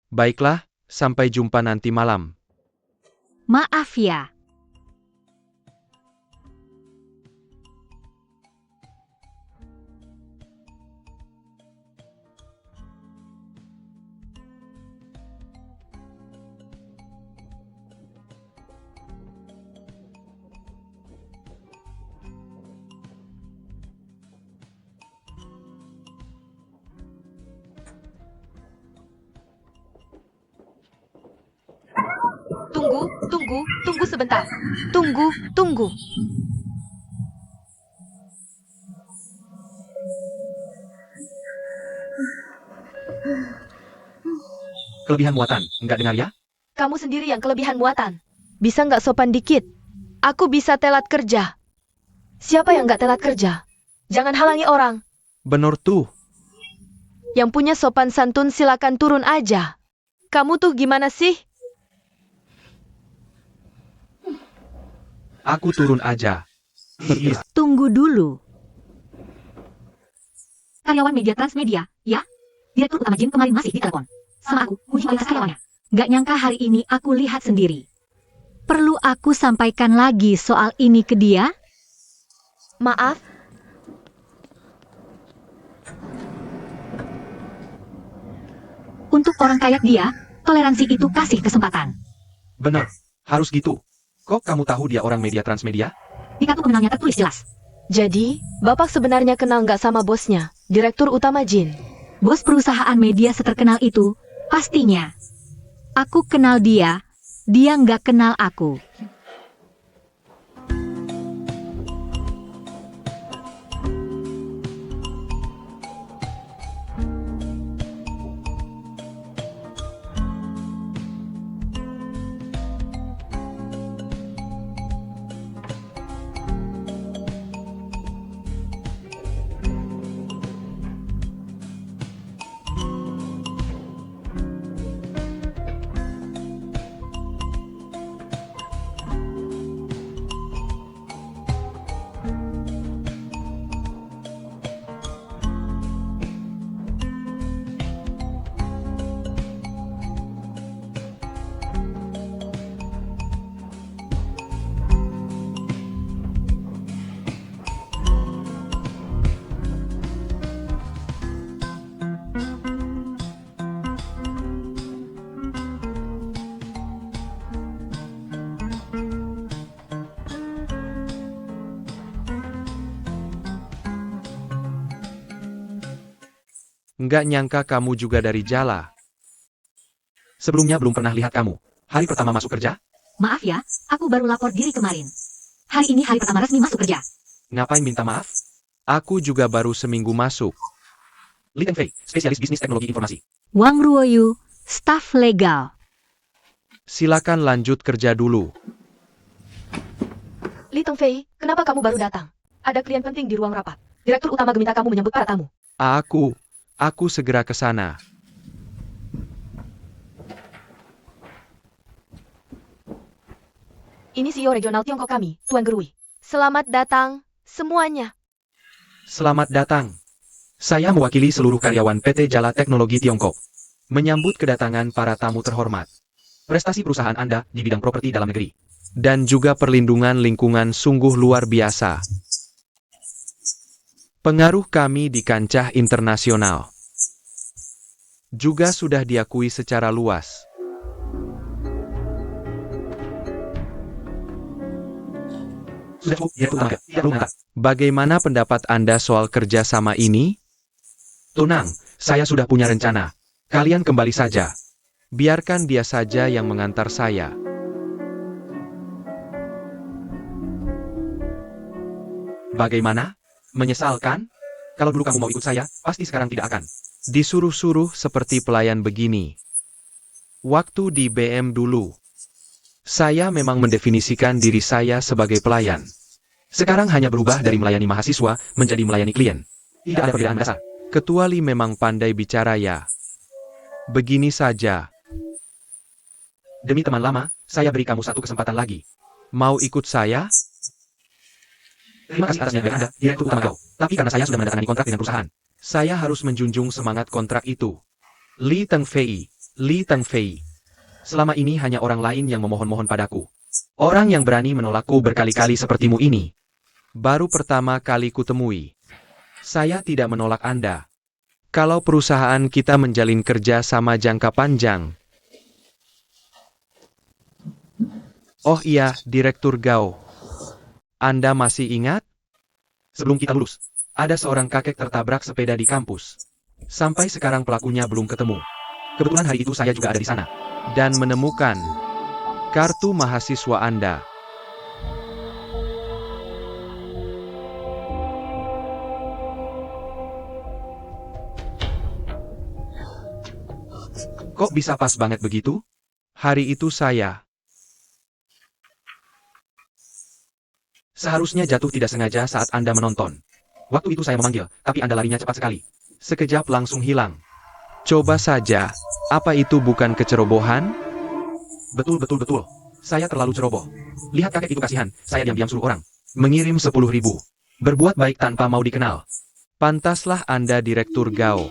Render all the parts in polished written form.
Baiklah, sampai jumpa nanti malam. Maaf ya. Tunggu sebentar. Tunggu. Kelebihan muatan, nggak dengar ya? Kamu sendiri yang kelebihan muatan. Bisa nggak sopan dikit? Aku bisa telat kerja. Siapa yang nggak telat kerja? Jangan halangi orang. Bener tuh. Yang punya sopan santun silakan turun aja. Kamu tuh gimana sih? Aku turun aja. Please. Tunggu dulu. Karyawan media Transmedia, ya? Direktur utama Jin kemarin masih ditelepon. Sama aku, kunci mayoritas karyawannya. Gak nyangka hari ini aku lihat sendiri. Perlu aku sampaikan lagi soal ini ke dia? Maaf. Untuk orang kayak dia, toleransi itu kasih kesempatan. Bener, harus gitu. Kok kamu tahu dia orang media Transmedia? Di kartu pengenalnya tertulis jelas. Jadi, Bapak sebenarnya kenal nggak sama bosnya, Direktur Utama Jin? Bos perusahaan media seterkenal itu, pastinya. Aku kenal dia nggak kenal aku. Nggak nyangka kamu juga dari Jala. Sebelumnya belum pernah lihat kamu. Hari pertama masuk kerja? Maaf ya, aku baru lapor diri kemarin. Hari ini hari pertama resmi masuk kerja. Ngapain minta maaf? Aku juga baru seminggu masuk. Li Tengfei, spesialis bisnis teknologi informasi. Wang Ruoyu, staf legal. Silakan lanjut kerja dulu. Li Tengfei, kenapa kamu baru datang? Ada klien penting di ruang rapat. Direktur Utama meminta kamu menyambut para tamu. Aku segera ke sana. Ini CEO regional Tiongkok kami, Tuan Gerui. Selamat datang, semuanya. Selamat datang. Saya mewakili seluruh karyawan PT Jala Teknologi Tiongkok. Menyambut kedatangan para tamu terhormat. Prestasi perusahaan Anda di bidang properti dalam negeri. Dan juga perlindungan lingkungan sungguh luar biasa. Pengaruh kami di kancah internasional juga sudah diakui secara luas. Bagaimana pendapat Anda soal kerjasama ini? Tenang, saya sudah punya rencana. Kalian kembali saja. Biarkan dia saja yang mengantar saya. Bagaimana? Menyesalkan? Kalau dulu kamu mau ikut saya, pasti sekarang tidak akan. Disuruh-suruh seperti pelayan begini. Waktu di BM dulu, saya memang mendefinisikan diri saya sebagai pelayan. Sekarang hanya berubah dari melayani mahasiswa menjadi melayani klien. Tidak ada perbedaan dasar. Ketua Li memang pandai bicara ya. Begini saja. Demi teman lama, saya beri kamu satu kesempatan lagi. Mau ikut saya? Terima kasih atas niat baik Anda, Direktur Utama Gao. Tapi karena saya sudah menandatangani kontrak dengan perusahaan, saya harus menjunjung semangat kontrak itu. Li Tengfei, Li Tengfei. Selama ini hanya orang lain yang memohon-mohon padaku. Orang yang berani menolakku berkali-kali sepertimu ini. Baru pertama kali kutemui. Saya tidak menolak Anda. Kalau perusahaan kita menjalin kerja sama jangka panjang. Oh iya, Direktur Gao. Anda masih ingat? Sebelum kita lulus, ada seorang kakek tertabrak sepeda di kampus. Sampai sekarang pelakunya belum ketemu. Kebetulan hari itu saya juga ada di sana. Dan menemukan kartu mahasiswa Anda. Kok bisa pas banget begitu? Hari itu saya seharusnya jatuh tidak sengaja saat Anda menonton. Waktu itu saya memanggil, tapi Anda larinya cepat sekali. Sekejap langsung hilang. Coba saja, apa itu bukan kecerobohan? Betul. Saya terlalu ceroboh. Lihat kakek itu kasihan, saya diam-diam suruh orang mengirim 10.000. Berbuat baik tanpa mau dikenal. Pantaslah Anda Direktur Gao.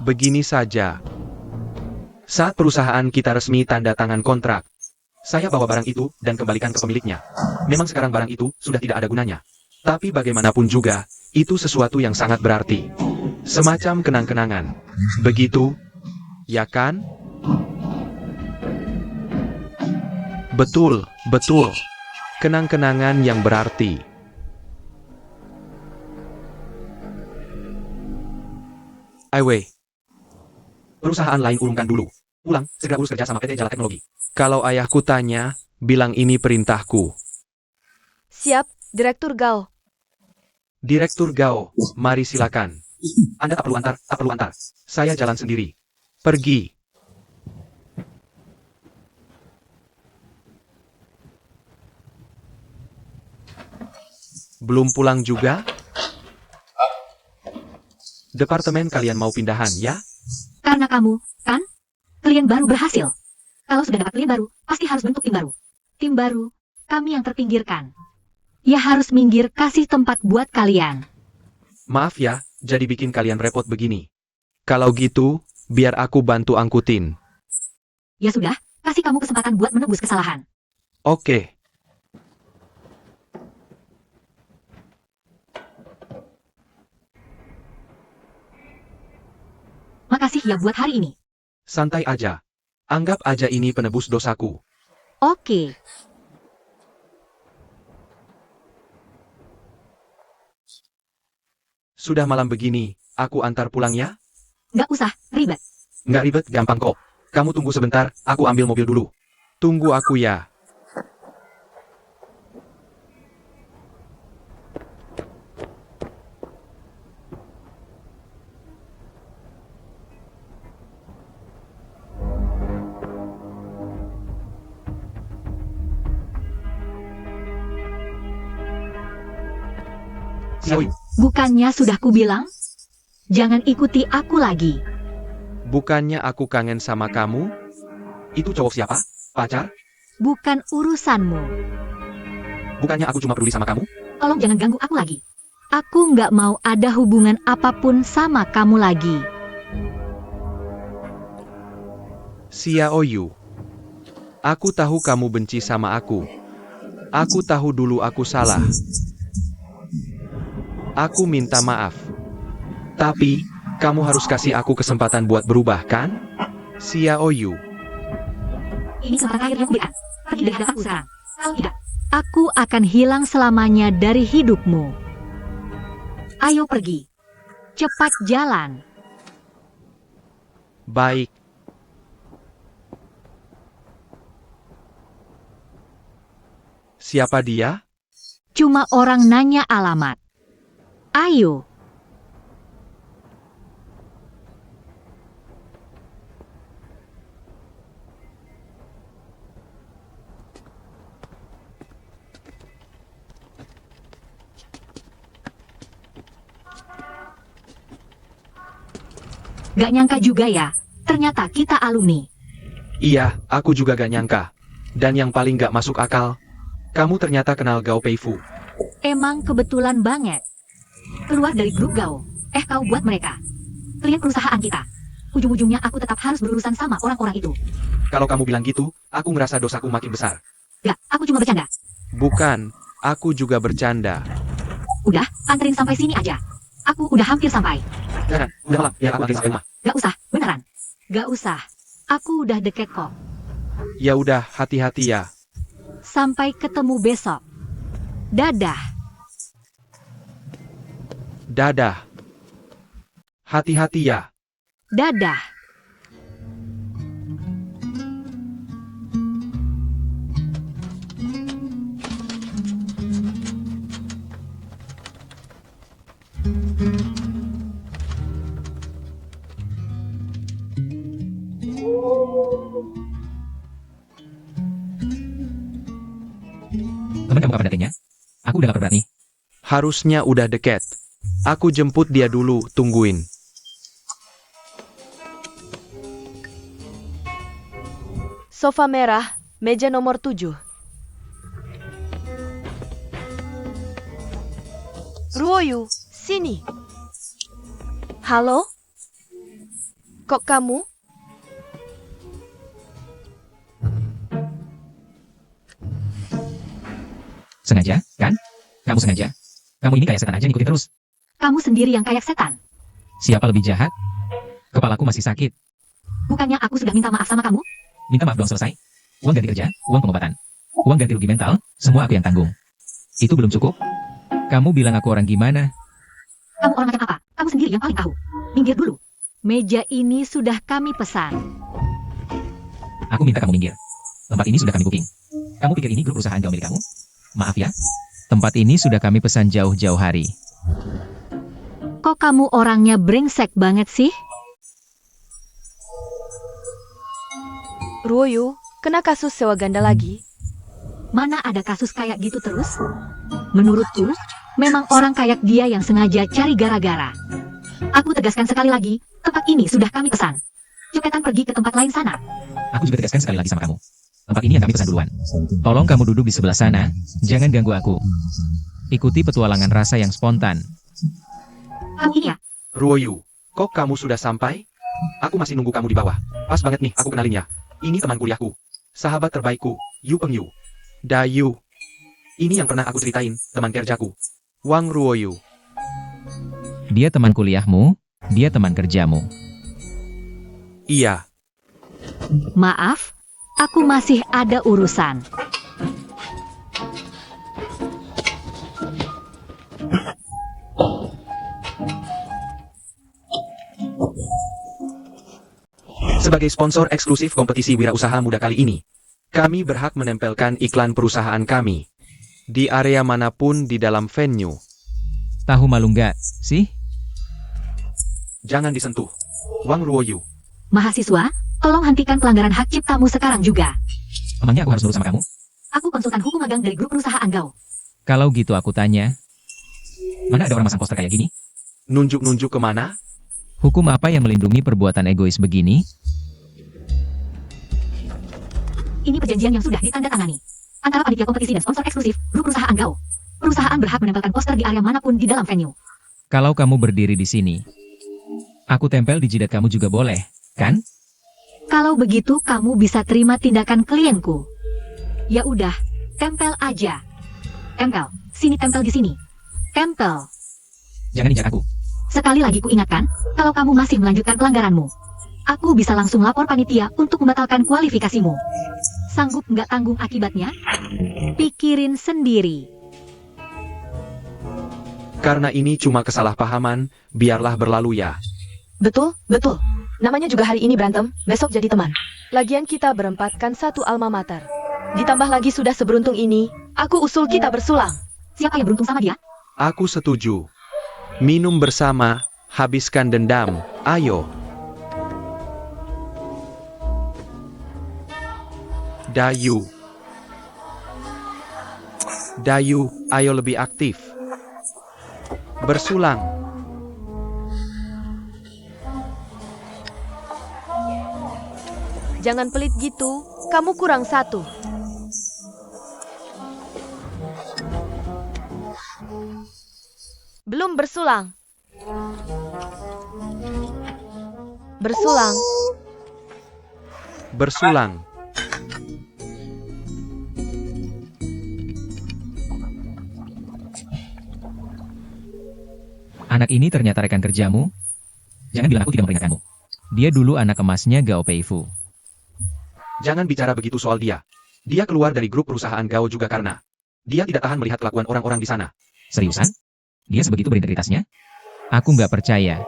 Begini saja. Saat perusahaan kita resmi tanda tangan kontrak, saya bawa barang itu dan kembalikan ke pemiliknya. Memang sekarang barang itu sudah tidak ada gunanya. Tapi bagaimanapun juga, itu sesuatu yang sangat berarti. Semacam kenang-kenangan. Begitu, ya kan? Betul. Kenang-kenangan yang berarti. Aiwei. Perusahaan lain urungkan dulu. Pulang, segera urus kerja sama PT Jala Teknologi. Kalau ayahku tanya, bilang ini perintahku. Siap, Direktur Gao. Direktur Gao, mari silakan. Anda tak perlu antar. Saya jalan sendiri. Pergi. Belum pulang juga? Departemen kalian mau pindahan, ya? Karena kamu, kan? Klien baru berhasil. Kalau sudah dapat klien baru, pasti harus bentuk tim baru. Tim baru, kami yang terpinggirkan. Ya harus minggir kasih tempat buat kalian. Maaf ya, jadi bikin kalian repot begini. Kalau gitu, biar aku bantu angkutin. Ya sudah, kasih kamu kesempatan buat menebus kesalahan. Oke. Makasih ya buat hari ini. Santai aja. Anggap aja ini penebus dosaku. Oke. Sudah malam begini, aku antar pulang ya? Nggak usah, ribet. Nggak ribet, gampang kok. Kamu tunggu sebentar, aku ambil mobil dulu. Tunggu aku ya. Xiaoyu, Bukannya sudah kubilang? Jangan ikuti aku lagi. bukannya aku kangen sama kamu? Itu cowok siapa? Pacar? Bukan urusanmu. Bukannya aku cuma peduli sama kamu? Tolong jangan ganggu aku lagi. Aku nggak mau ada hubungan apapun sama kamu lagi. Xiaoyu. Aku tahu kamu benci sama aku. Aku tahu dulu aku salah. Aku minta maaf. Tapi, kamu harus kasih aku kesempatan buat berubah, kan? Xiaoyu. Ini kesempatan terakhir yang kuberikan. Pergi dari hadapanku sekarang. Kalau tidak, Aku akan hilang selamanya dari hidupmu. Ayo pergi. Cepat jalan. Baik. Siapa dia? Cuma orang nanya alamat. Ayo. gak nyangka juga ya. Ternyata kita alumni. Iya, aku juga gak nyangka. Dan yang paling gak masuk akal, kamu ternyata kenal Gao Peifu. Emang kebetulan banget. Keluar dari grup Gao. Kau buat mereka. Klien perusahaan kita. ujung-ujungnya aku tetap harus berurusan sama orang-orang itu. Kalau kamu bilang gitu, aku ngerasa dosaku makin besar. Gak, aku cuma bercanda. Bukan, aku juga bercanda. Udah, anterin sampai sini aja. Aku udah hampir sampai. Jangan, udah malam, biar aku anterin sampai rumah. Gak usah, beneran. Gak usah. Aku udah deket kok. Ya udah, hati-hati ya. Sampai ketemu besok. Dadah. Dadah. Hati-hati ya. Dadah. Teman kamu kapan datangnya? Aku udah lapar berat nih. Harusnya udah deket. Aku jemput dia dulu, tungguin. Sofa merah, meja nomor 7. Ruoyu, sini. Halo? Kok kamu? Sengaja, kan? Kamu sengaja. Kamu ini kayak setan aja ngikutin terus. Kamu sendiri yang kayak setan. Siapa lebih jahat? Kepalaku masih sakit. Bukannya aku sudah minta maaf sama kamu? Minta maaf dong selesai. Uang ganti kerja, uang pengobatan, uang ganti rugi mental, semua aku yang tanggung. Itu belum cukup? Kamu bilang aku orang gimana? Kamu orang macam apa? Kamu sendiri yang paling tahu. Minggir dulu. Meja ini sudah kami pesan. Aku minta kamu minggir. Tempat ini sudah kami booking. Kamu pikir ini grup perusahaan gak milik kamu? Maaf ya. Tempat ini sudah kami pesan jauh-jauh hari. Kok kamu orangnya brengsek banget sih? Ruoyu, kena kasus sewa ganda lagi? Mana ada kasus kayak gitu terus? Menurutku, memang orang kayak dia yang sengaja cari gara-gara. Aku tegaskan sekali lagi, tempat ini sudah kami pesan. Cepetan pergi ke tempat lain sana. Aku juga tegaskan sekali lagi sama kamu. Tempat ini yang kami pesan duluan. Tolong kamu duduk di sebelah sana, jangan ganggu aku. Ikuti petualangan rasa yang spontan. Kamu ini ya? Ruoyu, kok kamu sudah sampai? Aku masih nunggu kamu di bawah. Pas banget nih, aku kenalin ya. Ini teman kuliahku. Sahabat terbaikku, Yu Pengyu. Dayu. Ini yang pernah aku ceritain, teman kerjaku. Wang Ruoyu. Dia teman kuliahmu, dia teman kerjamu. Iya. Maaf, aku masih ada urusan. Sebagai sponsor eksklusif kompetisi wirausaha muda kali ini, kami berhak menempelkan iklan perusahaan kami di area manapun di dalam venue. Tahu malu nggak sih? Jangan disentuh. Wang Ruoyu. Mahasiswa, tolong hentikan pelanggaran hak ciptamu sekarang juga. Emangnya aku harus nurut sama kamu? Aku konsultan hukum magang dari grup perusahaan Gao. Kalau gitu aku tanya, mana ada orang masang poster kayak gini? Nunjuk-nunjuk kemana? Hukum apa yang melindungi perbuatan egois begini? Ini perjanjian yang sudah ditandatangani antara panitia kompetisi dan sponsor eksklusif grup perusahaan Gao. Perusahaan berhak menempelkan poster di area manapun di dalam venue. Kalau kamu berdiri di sini, aku tempel di jidat kamu juga boleh, kan? Kalau begitu kamu bisa terima tindakan klienku. Ya udah, tempel aja. Tempel, sini tempel di sini. Tempel. Jangan injak aku. Sekali lagi kuingatkan, kalau kamu masih melanjutkan pelanggaranmu, aku bisa langsung lapor panitia untuk membatalkan kualifikasimu. Sanggup nggak tanggung akibatnya? Pikirin sendiri. Karena ini cuma kesalahpahaman, biarlah berlalu ya. Betul, betul. Namanya juga hari ini berantem, besok jadi teman. Lagian kita berempat kan satu alma mater. Ditambah lagi sudah seberuntung ini, aku usul kita bersulang. Siapa yang beruntung sama dia? Aku setuju. Minum bersama, habiskan dendam. Ayo. Dayu. Dayu, ayo lebih aktif. Bersulang. Jangan pelit gitu, kamu kurang satu. Belum bersulang. Bersulang. Bersulang. Anak ini ternyata rekan kerjamu? Jangan bilang aku tidak memperingatkanmu. Dia dulu anak emasnya Gao Peifu. Jangan bicara begitu soal dia. Dia keluar dari grup perusahaan Gao juga karena dia tidak tahan melihat kelakuan orang-orang di sana. Seriusan? Dia sebegitu berintegritasnya? Aku nggak percaya.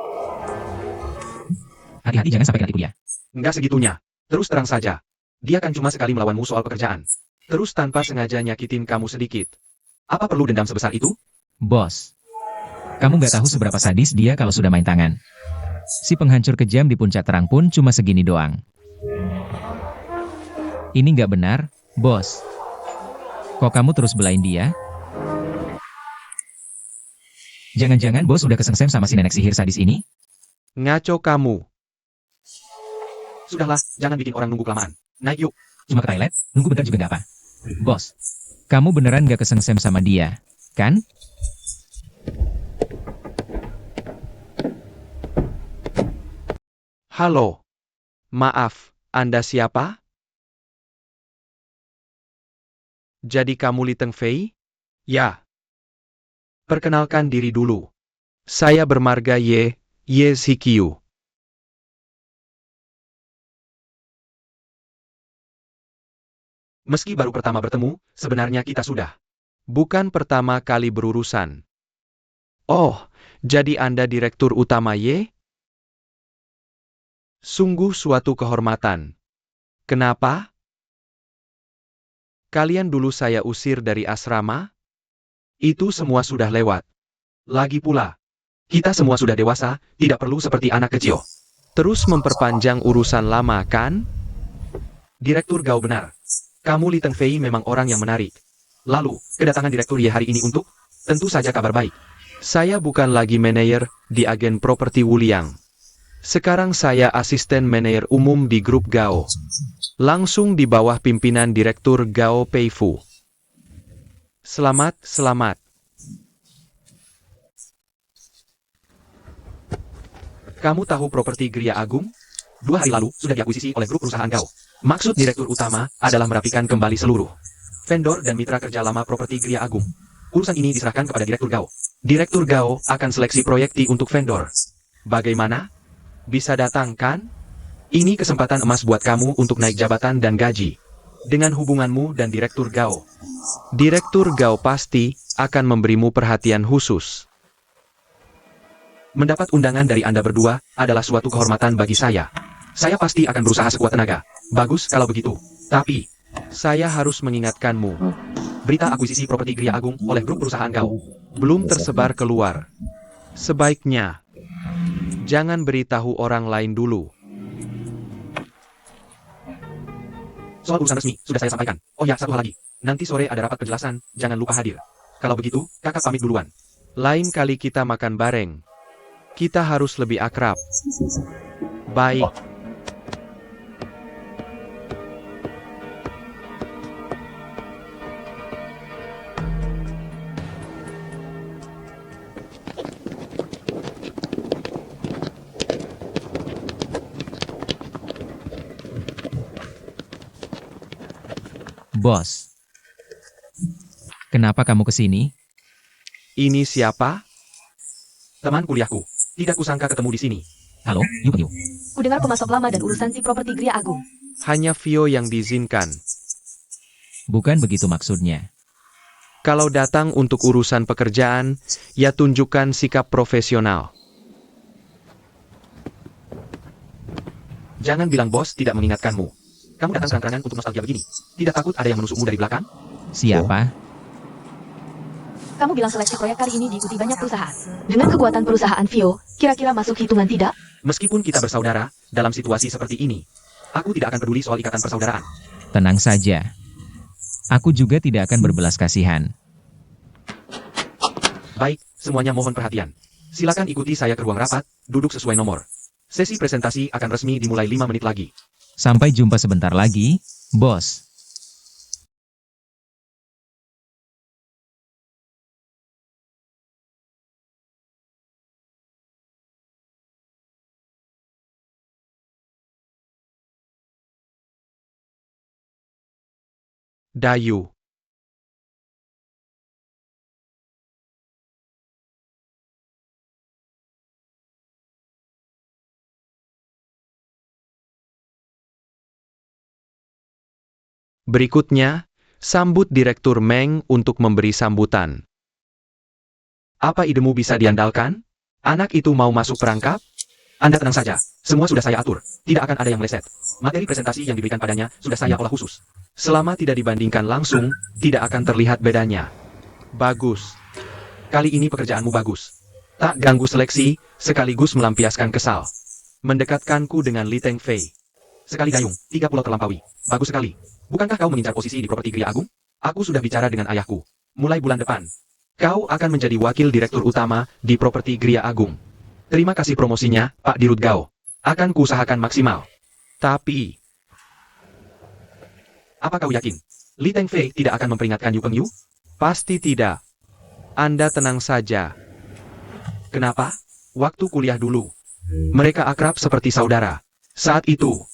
Hati-hati jangan sampai kena tipu dia. Nggak segitunya. Terus terang saja. Dia kan cuma sekali melawanmu soal pekerjaan. Terus tanpa sengaja nyakitin kamu sedikit. Apa perlu dendam sebesar itu? Bos. Kamu nggak tahu seberapa sadis dia kalau sudah main tangan. Si penghancur kejam di puncak terang pun cuma segini doang. Ini nggak benar, bos. Kok kamu terus belain dia? Jangan-jangan bos udah kesengsem sama si nenek sihir sadis ini? Ngaco kamu. Sudahlah, jangan bikin orang nunggu kelamaan. Naik yuk. Cuma ke toilet, nunggu bentar juga nggak apa. Bos, kamu beneran nggak kesengsem sama dia, kan? Halo. Maaf, Anda siapa? Jadi kamu Li Tengfei? Ya. Perkenalkan diri dulu. Saya bermarga Ye Zikyu. Meski baru pertama bertemu, sebenarnya kita sudah bukan pertama kali berurusan. Oh, jadi Anda direktur utama Ye? Sungguh suatu kehormatan. Kenapa? Kalian dulu saya usir dari asrama? Itu semua sudah lewat. Lagi pula, kita semua sudah dewasa, tidak perlu seperti anak kecil. Terus memperpanjang urusan lama, kan? Direktur Gao benar. Kamu Li Tengfei memang orang yang menarik. Lalu, kedatangan Direktur Ye hari ini untuk? Tentu saja kabar baik. Saya bukan lagi manajer di agen properti Wuliang. Sekarang saya asisten manajer umum di grup Gao. Langsung di bawah pimpinan Direktur Gao Peifu. Selamat. Kamu tahu properti Gria Agung? 2 hari lalu sudah diakuisisi oleh grup perusahaan Gao. Maksud Direktur utama adalah merapikan kembali seluruh vendor dan mitra kerja lama properti Gria Agung. Urusan ini diserahkan kepada Direktur Gao. Direktur Gao akan seleksi proyekti untuk vendor. Bagaimana? Bisa datang, kan? Ini kesempatan emas buat kamu untuk naik jabatan dan gaji. Dengan hubunganmu dan Direktur Gao. Direktur Gao pasti akan memberimu perhatian khusus. Mendapat undangan dari Anda berdua adalah suatu kehormatan bagi saya. Saya pasti akan berusaha sekuat tenaga. Bagus kalau begitu. Tapi, saya harus mengingatkanmu. Berita akuisisi properti Gria Agung oleh grup perusahaan Gao belum tersebar keluar. Sebaiknya, jangan beritahu orang lain dulu. Soal urusan resmi, sudah saya sampaikan. Oh ya, satu hal lagi. Nanti sore ada rapat penjelasan, jangan lupa hadir. Kalau begitu, kakak pamit duluan. Lain kali kita makan bareng. Kita harus lebih akrab. Baik. Bos. Kenapa kamu kesini? Ini siapa? Teman kuliahku. Tidak kusangka ketemu di sini. Halo, Yu. Ku dengar pemasok lama dan urusan si properti Gria Agung. Hanya Vio yang diizinkan. Bukan begitu maksudnya. Kalau datang untuk urusan pekerjaan, ya tunjukkan sikap profesional. Jangan bilang bos tidak mengingatkanmu. Kamu datang serang-serangan untuk nostalgia begini. Tidak takut ada yang menusukmu dari belakang? Siapa? Kamu bilang seleksi proyek kali ini diikuti banyak perusahaan. Dengan kekuatan perusahaan Vio, kira-kira masuk hitungan tidak? Meskipun kita bersaudara, dalam situasi seperti ini, aku tidak akan peduli soal ikatan persaudaraan. Tenang saja. Aku juga tidak akan berbelas kasihan. Baik, semuanya mohon perhatian. Silakan ikuti saya ke ruang rapat, duduk sesuai nomor. Sesi presentasi akan resmi dimulai 5 menit lagi. Sampai jumpa sebentar lagi, bos. Dayu. Berikutnya, sambut Direktur Meng untuk memberi sambutan. Apa idemu bisa diandalkan? Anak itu mau masuk perangkap? Anda tenang saja, semua sudah saya atur, tidak akan ada yang meleset. Materi presentasi yang diberikan padanya sudah saya olah khusus. Selama tidak dibandingkan langsung, tidak akan terlihat bedanya. Bagus. Kali ini pekerjaanmu bagus. Tak ganggu seleksi, sekaligus melampiaskan kesal. Mendekatkanku dengan Li Tengfei. Sekali dayung, 3 pulau terlampaui. Bagus sekali. Bukankah kau mengincar posisi di properti Gria Agung? Aku sudah bicara dengan ayahku. Mulai bulan depan, kau akan menjadi wakil direktur utama di properti Gria Agung. Terima kasih promosinya, Pak Dirut Gao. Akan kuusahakan maksimal. Tapi, apa kau yakin? Li Tengfei tidak akan memperingatkan Yu Pengyu? Pasti tidak. Anda tenang saja. Kenapa? Waktu kuliah dulu, mereka akrab seperti saudara. Saat itu,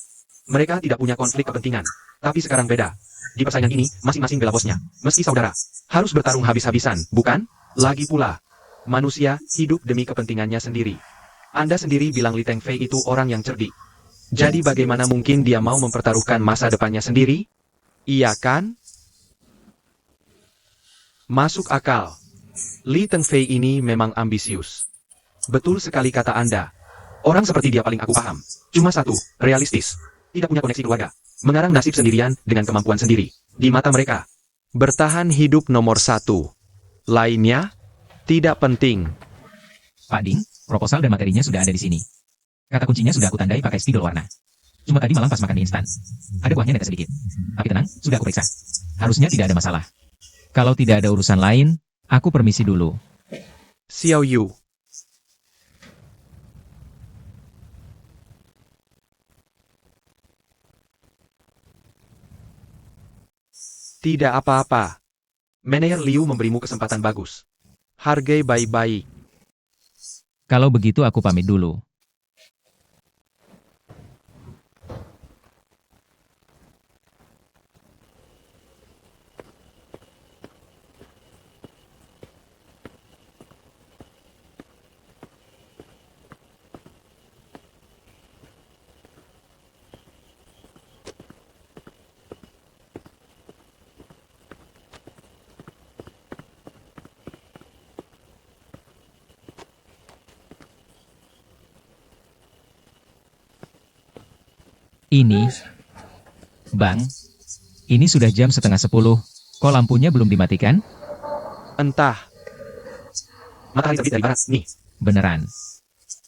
mereka tidak punya konflik kepentingan. Tapi sekarang beda. Di persaingan ini, masing-masing bela bosnya. Meski saudara, harus bertarung habis-habisan, bukan? Lagi pula, manusia hidup demi kepentingannya sendiri. Anda sendiri bilang Li Tengfei itu orang yang cerdik. Jadi bagaimana mungkin dia mau mempertaruhkan masa depannya sendiri? Iya kan? Masuk akal. Li Tengfei ini memang ambisius. Betul sekali kata Anda. Orang seperti dia paling aku paham. Cuma satu, realistis. Tidak punya koneksi keluarga. Mengarang nasib sendirian dengan kemampuan sendiri. Di mata mereka, bertahan hidup nomor 1. Lainnya, tidak penting. Pak Ding, proposal dan materinya sudah ada di sini. Kata kuncinya sudah aku tandai pakai spidol warna. Cuma tadi malam pas makan di instan. Ada kuahnya netes sedikit. Tapi tenang, sudah aku periksa. Harusnya tidak ada masalah. Kalau tidak ada urusan lain, aku permisi dulu. Xiao Yu. Tidak apa-apa. Manajer Liu memberimu kesempatan bagus. Hargai baik-baik. Kalau begitu aku pamit dulu. Ini, Bang, ini sudah jam 9:30. Kok lampunya belum dimatikan? Entah. Matahari terbit dari barat, nih. Beneran.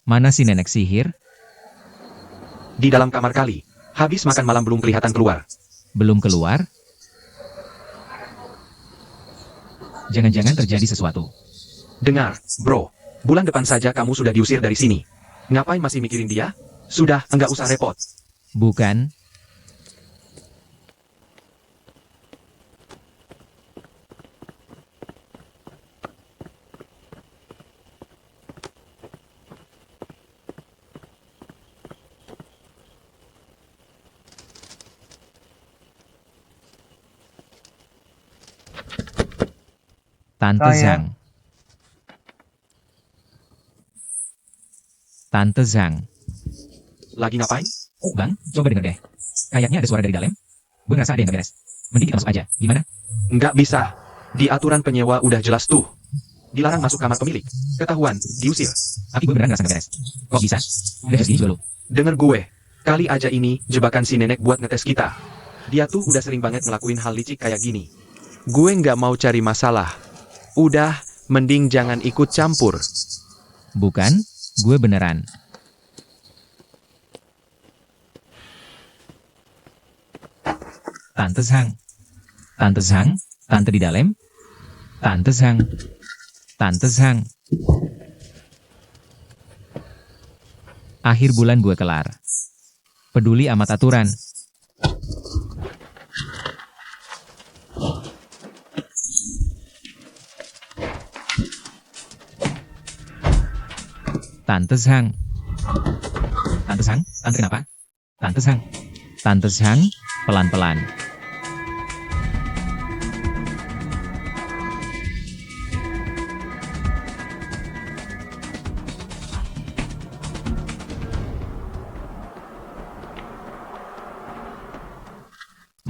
Mana si nenek sihir? Di dalam kamar kali. Habis makan malam belum kelihatan keluar. Belum keluar? Jangan-jangan terjadi sesuatu. Dengar, bro. Bulan depan saja kamu sudah diusir dari sini. Ngapain masih mikirin dia? Sudah, enggak usah repot. Bukan? Tante Zhang. Tante Zhang. Lagi ngapain? Bang, coba denger deh. Kayaknya ada suara dari dalam. Gue ngerasa ada yang gak beres. Mending kita masuk aja. Gimana? Nggak bisa. Di aturan penyewa udah jelas tuh. Dilarang masuk kamar pemilik. Ketahuan, diusir. Tapi gue beneran ngerasa gak beres. Kok bisa? Udah segini juga lo. Dengar gue. Kali aja ini jebakan si nenek buat ngetes kita. Dia tuh udah sering banget ngelakuin hal licik kayak gini. Gue nggak mau cari masalah. Udah, mending jangan ikut campur. Bukan, gue beneran. Tante Zhang. Tante Zhang, tante di dalam. Tante Zhang. Tante Zhang. Akhir bulan gue kelar. Peduli amat aturan. Tante Zhang. Tante Zhang, tante kenapa? Tante Zhang. Tante Zhang, pelan-pelan.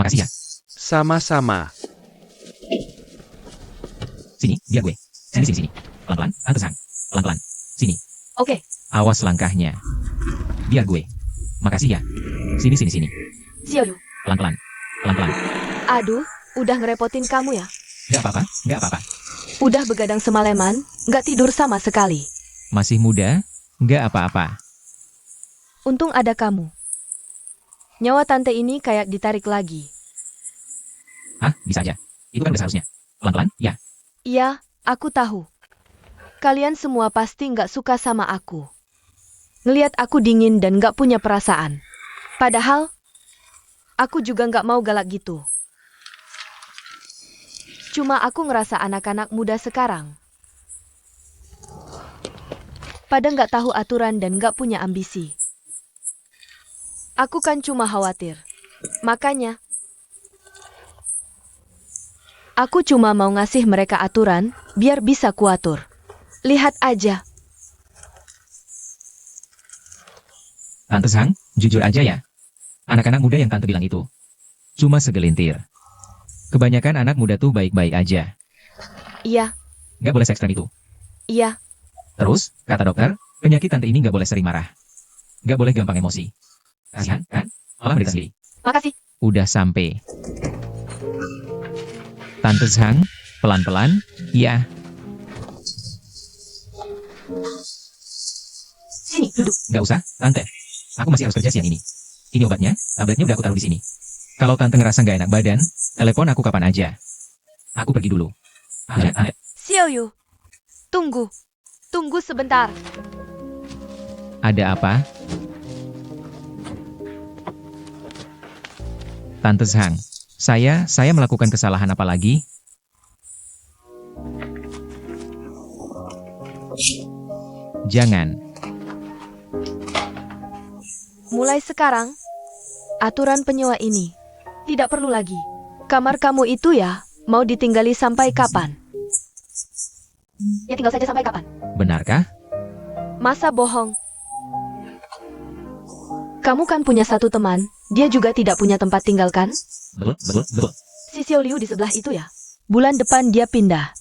Makasih ya. Sama-sama. Sini, biar gue. Sini. Pelan-pelan, Tante Sang. Pelan-pelan. Sini. Oke, Awas langkahnya. Biar gue. Makasih ya. Sini. Xiao Yu. Pelan-pelan. Aduh, udah ngerepotin kamu ya. Gak apa-apa. Udah begadang semalaman, nggak tidur sama sekali. Masih muda, gak apa-apa. Untung ada kamu. Nyawa tante ini kayak ditarik lagi. Hah? Bisa aja. Itu kan udah seharusnya. Pelan-pelan, ya. Iya, aku tahu. Kalian semua pasti nggak suka sama aku. Ngeliat aku dingin dan nggak punya perasaan. Padahal, aku juga nggak mau galak gitu. Cuma aku ngerasa anak-anak muda sekarang pada nggak tahu aturan dan nggak punya ambisi. Aku kan cuma khawatir. Makanya, aku cuma mau ngasih mereka aturan biar bisa kuatur. Lihat aja. Tante Sang, jujur aja ya. Anak-anak muda yang Tante bilang itu cuma segelintir. Kebanyakan anak muda tuh baik-baik aja. Iya, Gak boleh se-ekstrem itu. iya. Terus, kata dokter, penyakit Tante ini gak boleh sering marah. Gak boleh gampang emosi. Kasihan, kan? Malah mereka sendiri. Makasih. Udah sampai. Tante Sang, pelan-pelan, ya. Sini, duduk. Gak usah, Tante. Aku masih harus kerja siang ini. Ini obatnya, tabletnya udah aku taruh di sini. Kalau Tante ngerasa gak enak badan, telepon aku kapan aja. Aku pergi dulu. Ada. Xiao Yu, tunggu. Tunggu sebentar. Ada apa? Tante Sang, saya melakukan kesalahan apa lagi? Jangan. Mulai sekarang, aturan penyewa ini tidak perlu lagi. Kamar kamu itu ya, mau ditinggali sampai kapan? Ya tinggal saja sampai kapan? Benarkah? Masa bohong? Kamu kan punya satu teman, dia juga tidak punya tempat tinggal kan? Betul. Si Xiao Liu di sebelah itu ya. Bulan depan dia pindah.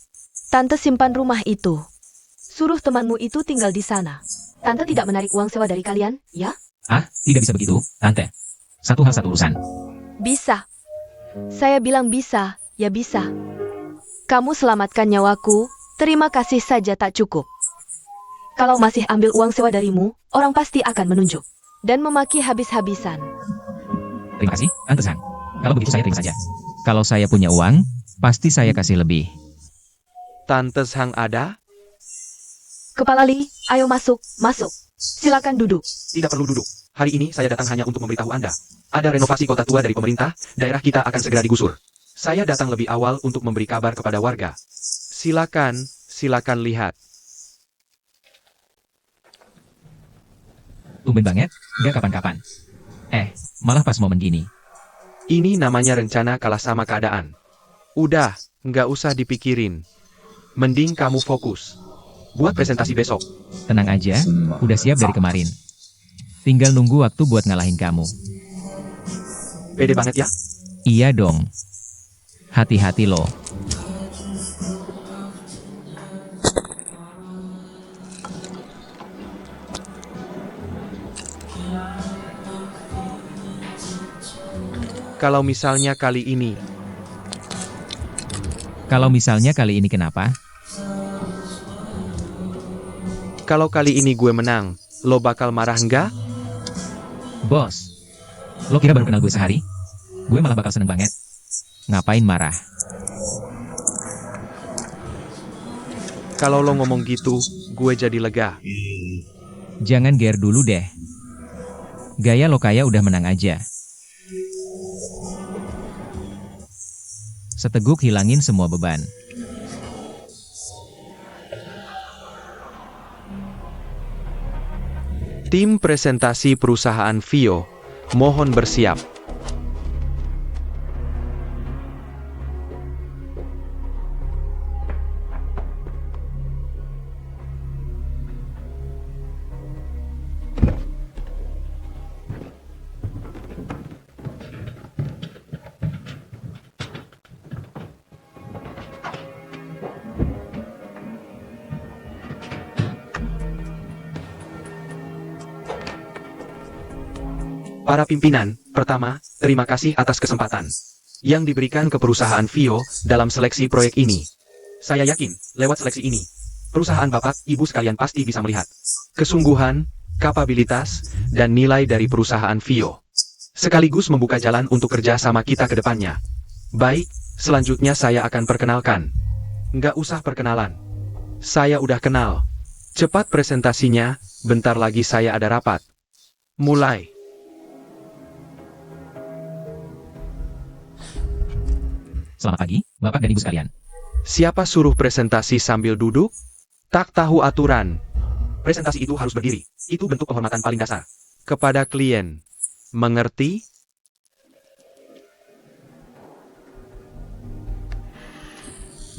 Tante simpan rumah itu. Suruh temanmu itu tinggal di sana. Tante tidak menarik uang sewa dari kalian, ya? Ah, tidak bisa begitu, Tante. Satu hal satu urusan. Bisa. Saya bilang bisa, ya bisa. Kamu selamatkan nyawaku, terima kasih saja tak cukup. Kalau masih ambil uang sewa darimu, orang pasti akan menunjuk. Dan memaki habis-habisan. Terima kasih, Tante Sang. Kalau begitu saya terima saja. Kalau saya punya uang, pasti saya kasih lebih. Tante Sang ada? Kepala Li, ayo masuk. Silakan duduk. Tidak perlu duduk. Hari ini saya datang hanya untuk memberitahu Anda. Ada renovasi kota tua dari pemerintah, daerah kita akan segera digusur. Saya datang lebih awal untuk memberi kabar kepada warga. Silakan lihat. Tumben banget, gak kapan-kapan. Malah pas momen gini. Ini namanya rencana kalah sama keadaan. Udah, nggak usah dipikirin. Mending kamu fokus. Buat presentasi besok. Tenang aja, udah siap dari kemarin. Tinggal nunggu waktu buat ngalahin kamu. Pede banget ya? Iya dong. Hati-hati loh. Kalau misalnya kali ini, Kenapa? kalau kali ini gue menang, lo bakal marah nggak? Bos, lo kira baru kenal gue sehari? Gue malah bakal seneng banget. Ngapain marah? Kalau lo ngomong gitu, gue jadi lega. Jangan ger dulu deh. Gaya lo kayak udah menang aja. Seteguk hilangin semua beban. Tim presentasi perusahaan Vio, mohon bersiap. Para pimpinan, pertama, terima kasih atas kesempatan yang diberikan ke perusahaan Vio dalam seleksi proyek ini. Saya yakin, lewat seleksi ini, perusahaan Bapak, Ibu sekalian pasti bisa melihat kesungguhan, kapabilitas, dan nilai dari perusahaan Vio. Sekaligus membuka jalan untuk kerja sama kita ke depannya. Baik, selanjutnya saya akan perkenalkan. Nggak usah perkenalan. Saya udah kenal. Cepat presentasinya, bentar lagi saya ada rapat. Mulai. Selamat pagi, Bapak dan Ibu sekalian. Siapa suruh presentasi sambil duduk? Tak tahu aturan. Presentasi itu harus berdiri. Itu bentuk penghormatan paling dasar. Kepada klien. Mengerti?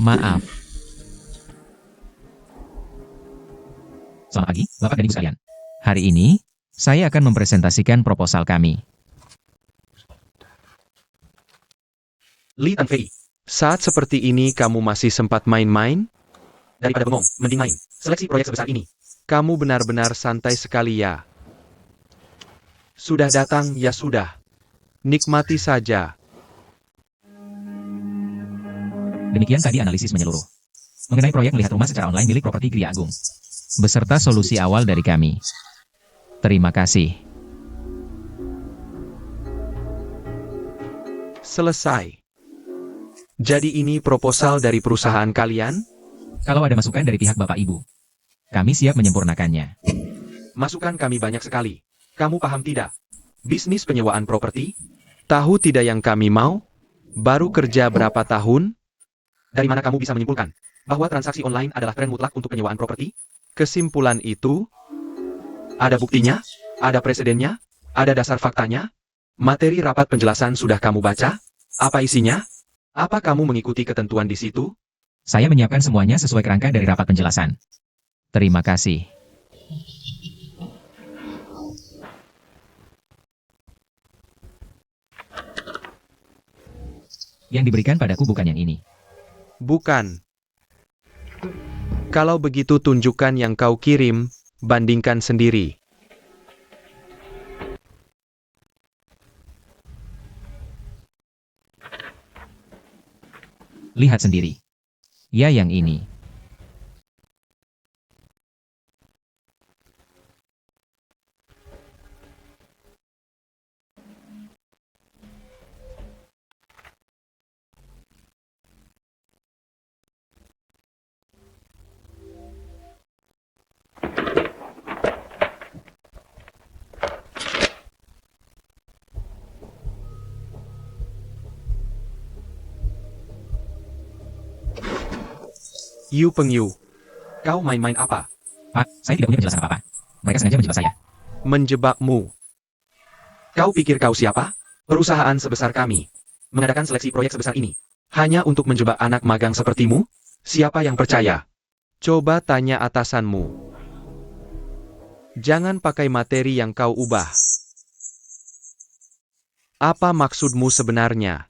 Maaf. Selamat pagi, Bapak dan Ibu sekalian. Hari ini, saya akan mempresentasikan proposal kami. Li Tengfei. Saat seperti ini kamu masih sempat main-main? Daripada bengong, mending main. Seleksi proyek sebesar ini. Kamu benar-benar santai sekali ya. Sudah datang, ya sudah. Nikmati saja. Demikian tadi analisis menyeluruh mengenai proyek melihat rumah secara online milik properti Gria Agung, beserta solusi awal dari kami. Terima kasih. Selesai. Jadi ini proposal dari perusahaan kalian? Kalau ada masukan dari pihak Bapak Ibu, kami siap menyempurnakannya. Masukan kami banyak sekali. Kamu paham tidak? Bisnis penyewaan properti? Tahu tidak yang kami mau? Baru kerja berapa tahun? Dari mana kamu bisa menyimpulkan bahwa transaksi online adalah tren mutlak untuk penyewaan properti? Kesimpulan itu? Ada buktinya? Ada presidennya? Ada dasar faktanya? Materi rapat penjelasan sudah kamu baca? Apa isinya? Apa kamu mengikuti ketentuan di situ? Saya menyiapkan semuanya sesuai kerangka dari rapat penjelasan. Terima kasih. Yang diberikan padaku bukan yang ini. Bukan. Kalau begitu tunjukkan yang kau kirim, bandingkan sendiri. Lihat sendiri. Ya yang ini. Yu Pengyu. Kau main-main apa? Pak, saya tidak punya penjelasan apa-apa. Mereka sengaja menjebak saya. Menjebakmu. Kau pikir kau siapa? Perusahaan sebesar kami. Mengadakan seleksi proyek sebesar ini. Hanya untuk menjebak anak magang sepertimu? Siapa yang percaya? Coba tanya atasanmu. Jangan pakai materi yang kau ubah. Apa maksudmu sebenarnya?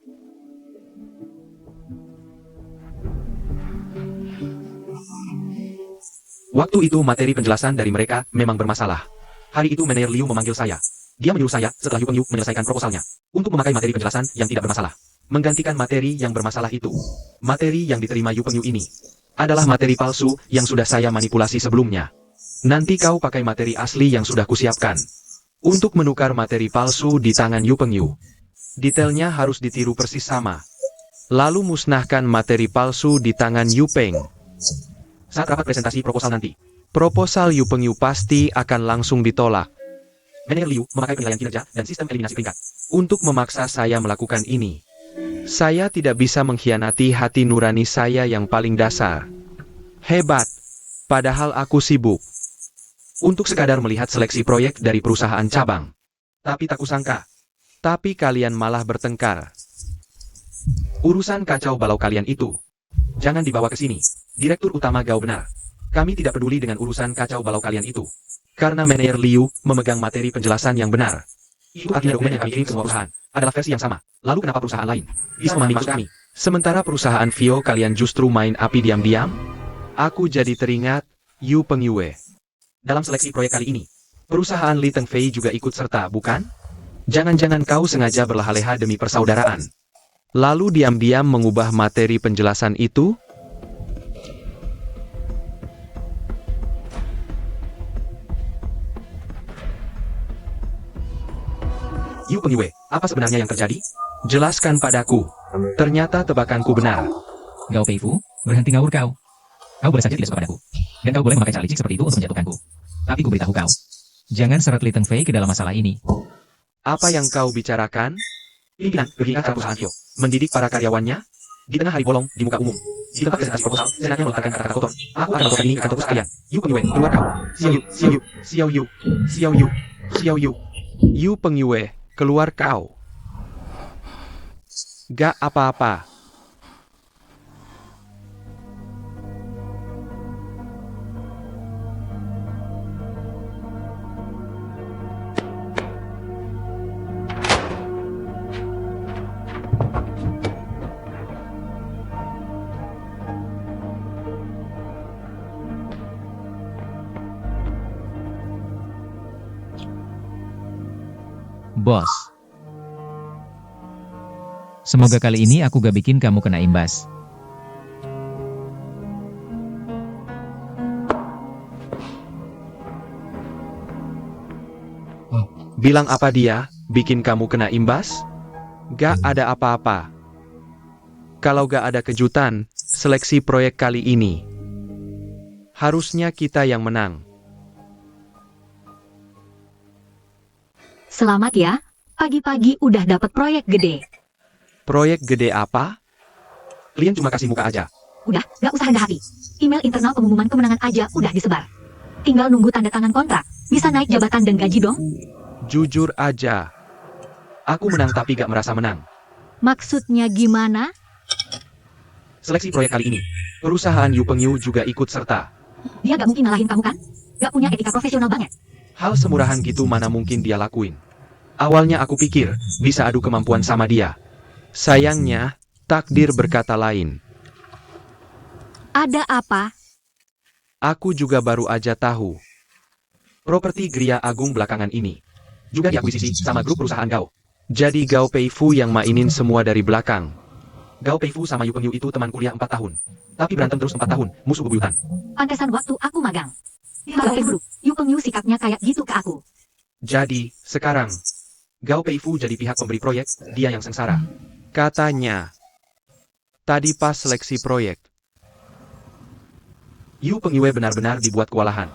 Waktu itu materi penjelasan dari mereka memang bermasalah. Hari itu Manajer Liu memanggil saya. Dia menyuruh saya, setelah Yu Pengyu menyelesaikan proposalnya, untuk memakai materi penjelasan yang tidak bermasalah. Menggantikan materi yang bermasalah itu. Materi yang diterima Yu Pengyu ini adalah materi palsu yang sudah saya manipulasi sebelumnya. Nanti kau pakai materi asli yang sudah kusiapkan. Untuk menukar materi palsu di tangan Yu Pengyu. Detailnya harus ditiru persis sama. Lalu musnahkan materi palsu di tangan Yu Peng. Saat rapat presentasi proposal nanti, proposal Yu Pengyu pasti akan langsung ditolak. Manajer Liu memakai penilaian kinerja dan sistem eliminasi peringkat untuk memaksa saya melakukan ini. Saya tidak bisa mengkhianati hati nurani saya yang paling dasar. Hebat, padahal aku sibuk untuk sekadar melihat seleksi proyek dari perusahaan cabang. Tapi tak kusangka, tapi kalian malah bertengkar. Urusan kacau balau kalian itu jangan dibawa ke sini. Direktur utama Gao benar. Kami tidak peduli dengan urusan kacau balau kalian itu. Karena Manajer Liu memegang materi penjelasan yang benar. Itu artinya dokumen yang kami kirim ke semua perusahaan adalah versi yang sama. Lalu kenapa perusahaan lain bisa memahami maksud kami? Sementara perusahaan Vio kalian justru main api diam-diam? Aku jadi teringat Yu Pengyue. Dalam seleksi proyek kali ini, perusahaan Li Tengfei juga ikut serta, bukan? Jangan-jangan kau sengaja berleha-leha demi persaudaraan. Lalu diam-diam mengubah materi penjelasan itu? Yu Pengyue, apa sebenarnya yang terjadi? Jelaskan padaku. Ternyata tebakanku benar. Gao Peifu, berhenti ngawur kau. Kau boleh saja tidak suka padaku. Dan kau boleh memakai cara licik seperti itu untuk menjatuhkanku. Tapi ku beritahu kau. Jangan seret Li Tengfei ke dalam masalah ini. Apa yang kau bicarakan? Pimpinan bertingkat perusahaan Hyo mendidik para karyawannya di tengah hari bolong di muka umum. Di tempat presentasi proposal, senatnya melontarkan kata-kata kotor. Aku akan melakukan ini akan terus kalian. Yu Pengyue, keluar kau. Xiao Yu. Yu Pengyue, keluar kau. Gak apa-apa. Bos. Semoga kali ini aku gak bikin kamu kena imbas. Bilang apa dia, bikin kamu kena imbas? Gak ada apa-apa. Kalau gak ada kejutan, seleksi proyek kali ini harusnya kita yang menang. Selamat ya, pagi-pagi udah dapat proyek gede. Proyek gede apa? Kalian cuma kasih muka aja. Udah, gak usah rendah hati. Email internal pengumuman kemenangan aja udah disebar. Tinggal nunggu tanda tangan kontrak. Bisa naik jabatan dan gaji dong. Jujur aja. Aku menang tapi gak merasa menang. Maksudnya gimana? Seleksi proyek kali ini, perusahaan Yu Pengyu juga ikut serta. Dia gak mungkin ngalahin kamu kan? Gak punya etika profesional banget. Hal semurahan gitu mana mungkin dia lakuin. Awalnya aku pikir, bisa adu kemampuan sama dia. Sayangnya, takdir berkata lain. Ada apa? Aku juga baru aja tahu. Properti Gria Agung belakangan ini juga diakuisisi sama grup perusahaan Gao. Jadi Gao Peifu yang mainin semua dari belakang. Gao Peifu sama Yu Pengyu itu teman kuliah 4 tahun. Tapi berantem terus 4 tahun, musuh bebuyutan. Pantesan waktu aku magang. Gak buruk, Yu Pengyu sikapnya kayak gitu ke aku. Jadi, sekarang, Gao Peifu jadi pihak pemberi proyek, dia yang sengsara. Katanya, tadi pas seleksi proyek, Yu Pengyue benar-benar dibuat kewalahan.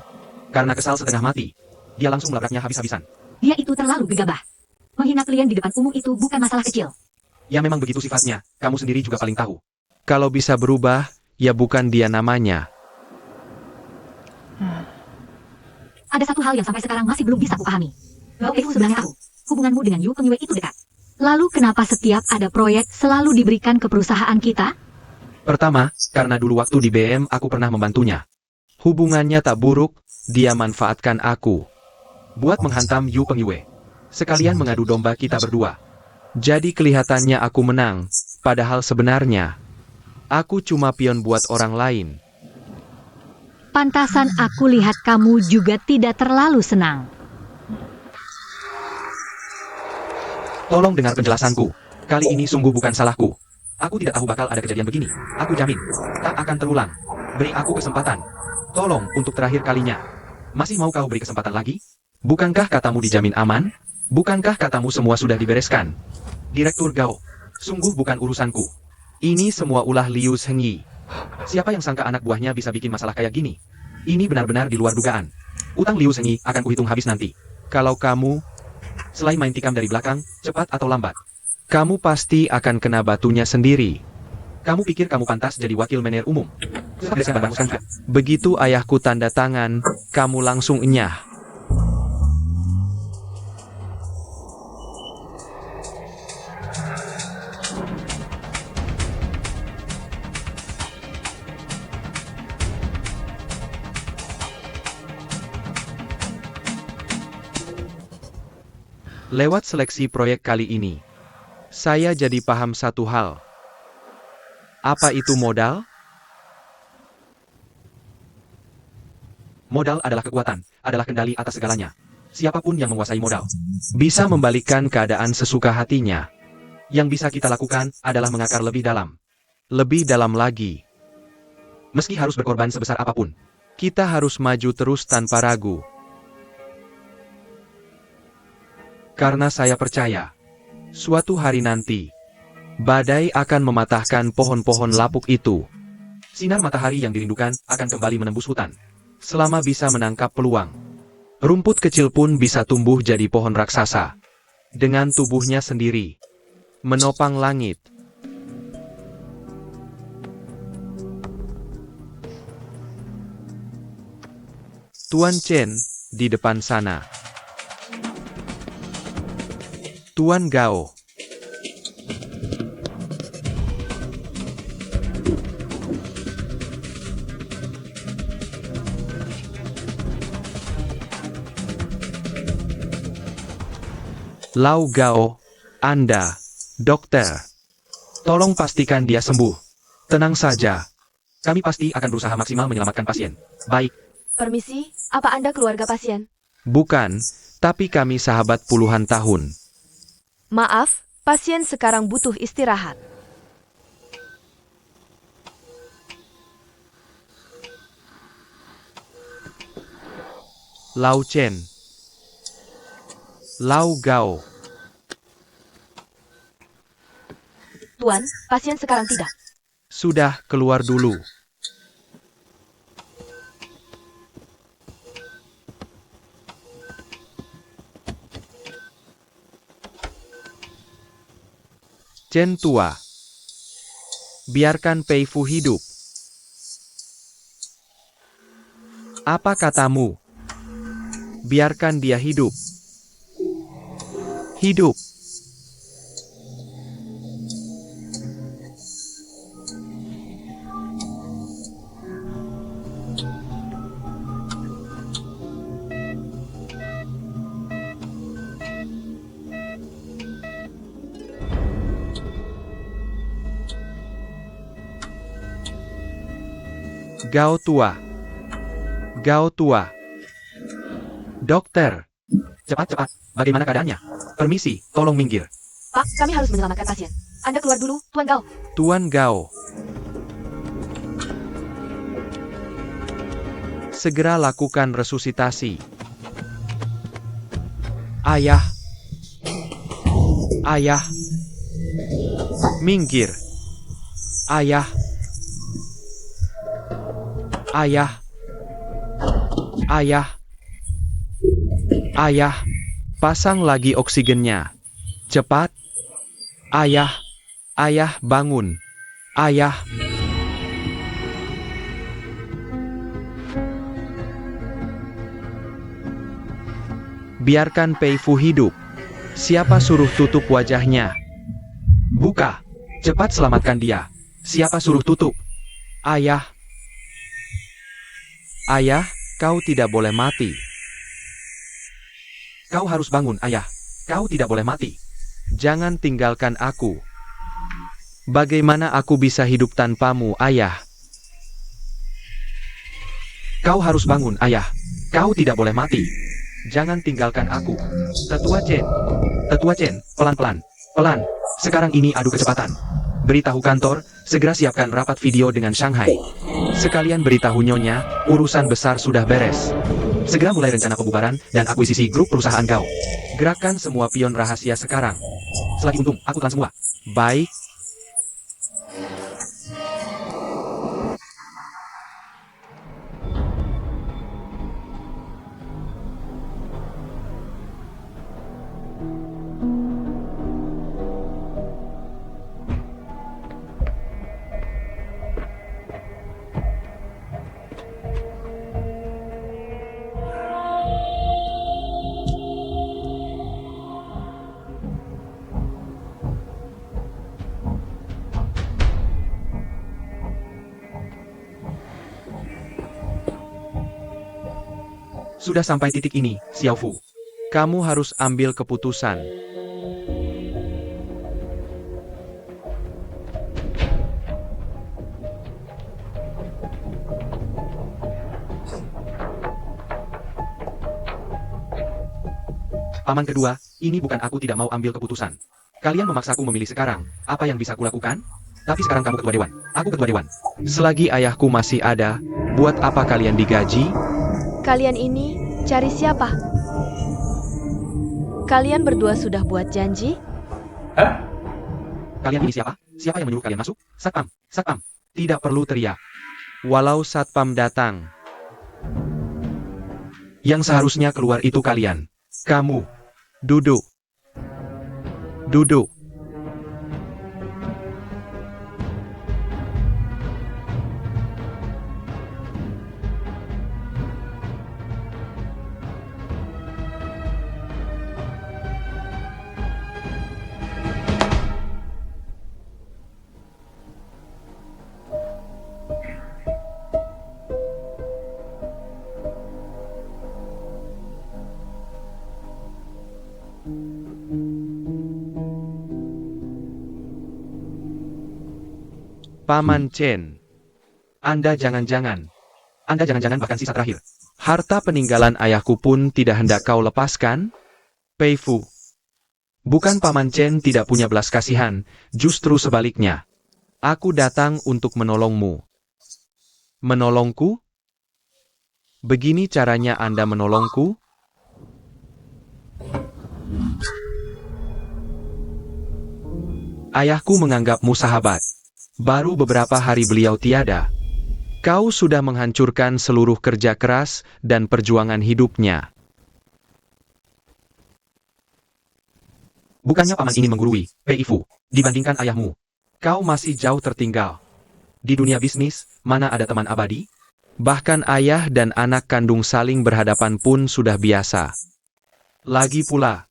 Karena kesal setengah mati, dia langsung melabraknya habis-habisan. Dia itu terlalu gegabah. Menghina klien di depan umum itu bukan masalah kecil. Ya memang begitu sifatnya, kamu sendiri juga paling tahu. Kalau bisa berubah, ya bukan dia namanya. Ada satu hal yang sampai sekarang masih belum bisa kupahami. Gao Peifu sebenarnya tahu, hubunganmu dengan Yu Pengyue itu dekat. Lalu kenapa setiap ada proyek selalu diberikan ke perusahaan kita? Pertama, karena dulu waktu di BM aku pernah membantunya. Hubungannya tak buruk, dia manfaatkan aku buat menghantam Yu Pengyue. Sekalian mengadu domba kita berdua. Jadi kelihatannya aku menang, padahal sebenarnya aku cuma pion buat orang lain. Pantasan aku lihat kamu juga tidak terlalu senang. Tolong dengar penjelasanku. Kali ini sungguh bukan salahku. Aku tidak tahu bakal ada kejadian begini. Aku jamin, tak akan terulang. Beri aku kesempatan. Tolong, untuk terakhir kalinya. Masih mau kau beri kesempatan lagi? Bukankah katamu dijamin aman? Bukankah katamu semua sudah dibereskan? Direktur Gao, sungguh bukan urusanku. Ini semua ulah Liu Zhengyi. Siapa yang sangka anak buahnya bisa bikin masalah kayak gini? Ini benar-benar di luar dugaan. Utang Liu Zhengyi akan kuhitung habis nanti. Kalau kamu, selain main tikam dari belakang, cepat atau lambat, kamu pasti akan kena batunya sendiri. Kamu pikir kamu pantas jadi wakil manajer umum? Begitu ayahku tanda tangan, kamu langsung enyah. Lewat seleksi proyek kali ini, saya jadi paham satu hal. Apa itu modal? Modal adalah kekuatan, adalah kendali atas segalanya. siapapun yang menguasai modal bisa membalikkan keadaan sesuka hatinya. Yang bisa kita lakukan adalah mengakar lebih dalam lagi. Meski harus berkorban sebesar apapun, kita harus maju terus tanpa ragu. Karena saya percaya, suatu hari nanti, badai akan mematahkan pohon-pohon lapuk itu. Sinar matahari yang dirindukan akan kembali menembus hutan. Selama bisa menangkap peluang, rumput kecil pun bisa tumbuh jadi pohon raksasa. Dengan tubuhnya sendiri, menopang langit. Tuan Chen, di depan sana. Tuan Gao. Lau Gao, Anda, dokter. Tolong pastikan dia sembuh. Tenang saja. Kami pasti akan berusaha maksimal menyelamatkan pasien. Baik. Permisi, apa Anda keluarga pasien? Bukan, tapi kami sahabat puluhan tahun. Maaf, pasien sekarang butuh istirahat. Lau Chen. Lau Gao. Tuan, pasien sekarang tidak. Sudah, keluar dulu. Chen tua. Biarkan Pei Fu hidup. Apa katamu? Biarkan dia hidup. Hidup. Gao tua. Gao tua. Dokter. Cepat-cepat, bagaimana keadaannya? Permisi, tolong minggir. Pak, kami harus menyelamatkan pasien. Anda keluar dulu, Tuan Gao. Tuan Gao. Segera lakukan resusitasi. Ayah. Ayah. Minggir. Ayah. Ayah. Ayah. Ayah. Pasang lagi oksigennya. Cepat. Ayah. Ayah bangun. Ayah. Biarkan Pei Fu hidup. Siapa suruh tutup wajahnya? Buka. Cepat selamatkan dia. Siapa suruh tutup? Ayah. Ayah, kau tidak boleh mati. Kau harus bangun, ayah. Kau tidak boleh mati. Jangan tinggalkan aku. Bagaimana aku bisa hidup tanpamu, ayah? Kau harus bangun, ayah. Kau tidak boleh mati. Jangan tinggalkan aku. Tetua Chen. Tetua Chen, pelan-pelan. Pelan. Sekarang ini adu kecepatan. Beritahu kantor, segera siapkan rapat video dengan Shanghai. Sekalian beritahu Nyonya, urusan besar sudah beres. Segera mulai rencana pembubaran dan akuisisi grup perusahaan Gao. Gerakan semua pion rahasia sekarang. Selagi untung, aku telan semua. Baik. Sudah sampai titik ini, Xiao Fu. Kamu harus ambil keputusan. Paman kedua, ini bukan aku tidak mau ambil keputusan. Kalian memaksaku memilih sekarang, apa yang bisa kulakukan? Tapi sekarang kamu ketua dewan, aku ketua dewan. Selagi ayahku masih ada, buat apa kalian digaji? Kalian ini cari siapa? Kalian berdua sudah buat janji? Kalian ini siapa? Siapa yang menyuruh kalian masuk? Satpam, satpam. Tidak perlu teriak. Walau satpam datang, yang seharusnya keluar itu kalian. Kamu. Duduk. Duduk. Paman Chen. Anda jangan-jangan bahkan sisa terakhir. Harta peninggalan ayahku pun tidak hendak kau lepaskan? Pei Fu. Bukan Paman Chen tidak punya belas kasihan, justru sebaliknya. Aku datang untuk menolongmu. Menolongku? Begini caranya Anda menolongku? Ayahku menganggapmu sahabat. Baru beberapa hari beliau tiada. Kau sudah menghancurkan seluruh kerja keras dan perjuangan hidupnya. Bukannya paman ini menggurui, Pei Fu, dibandingkan ayahmu. Kau masih jauh tertinggal. Di dunia bisnis, mana ada teman abadi? Bahkan ayah dan anak kandung saling berhadapan pun sudah biasa. Lagi pula,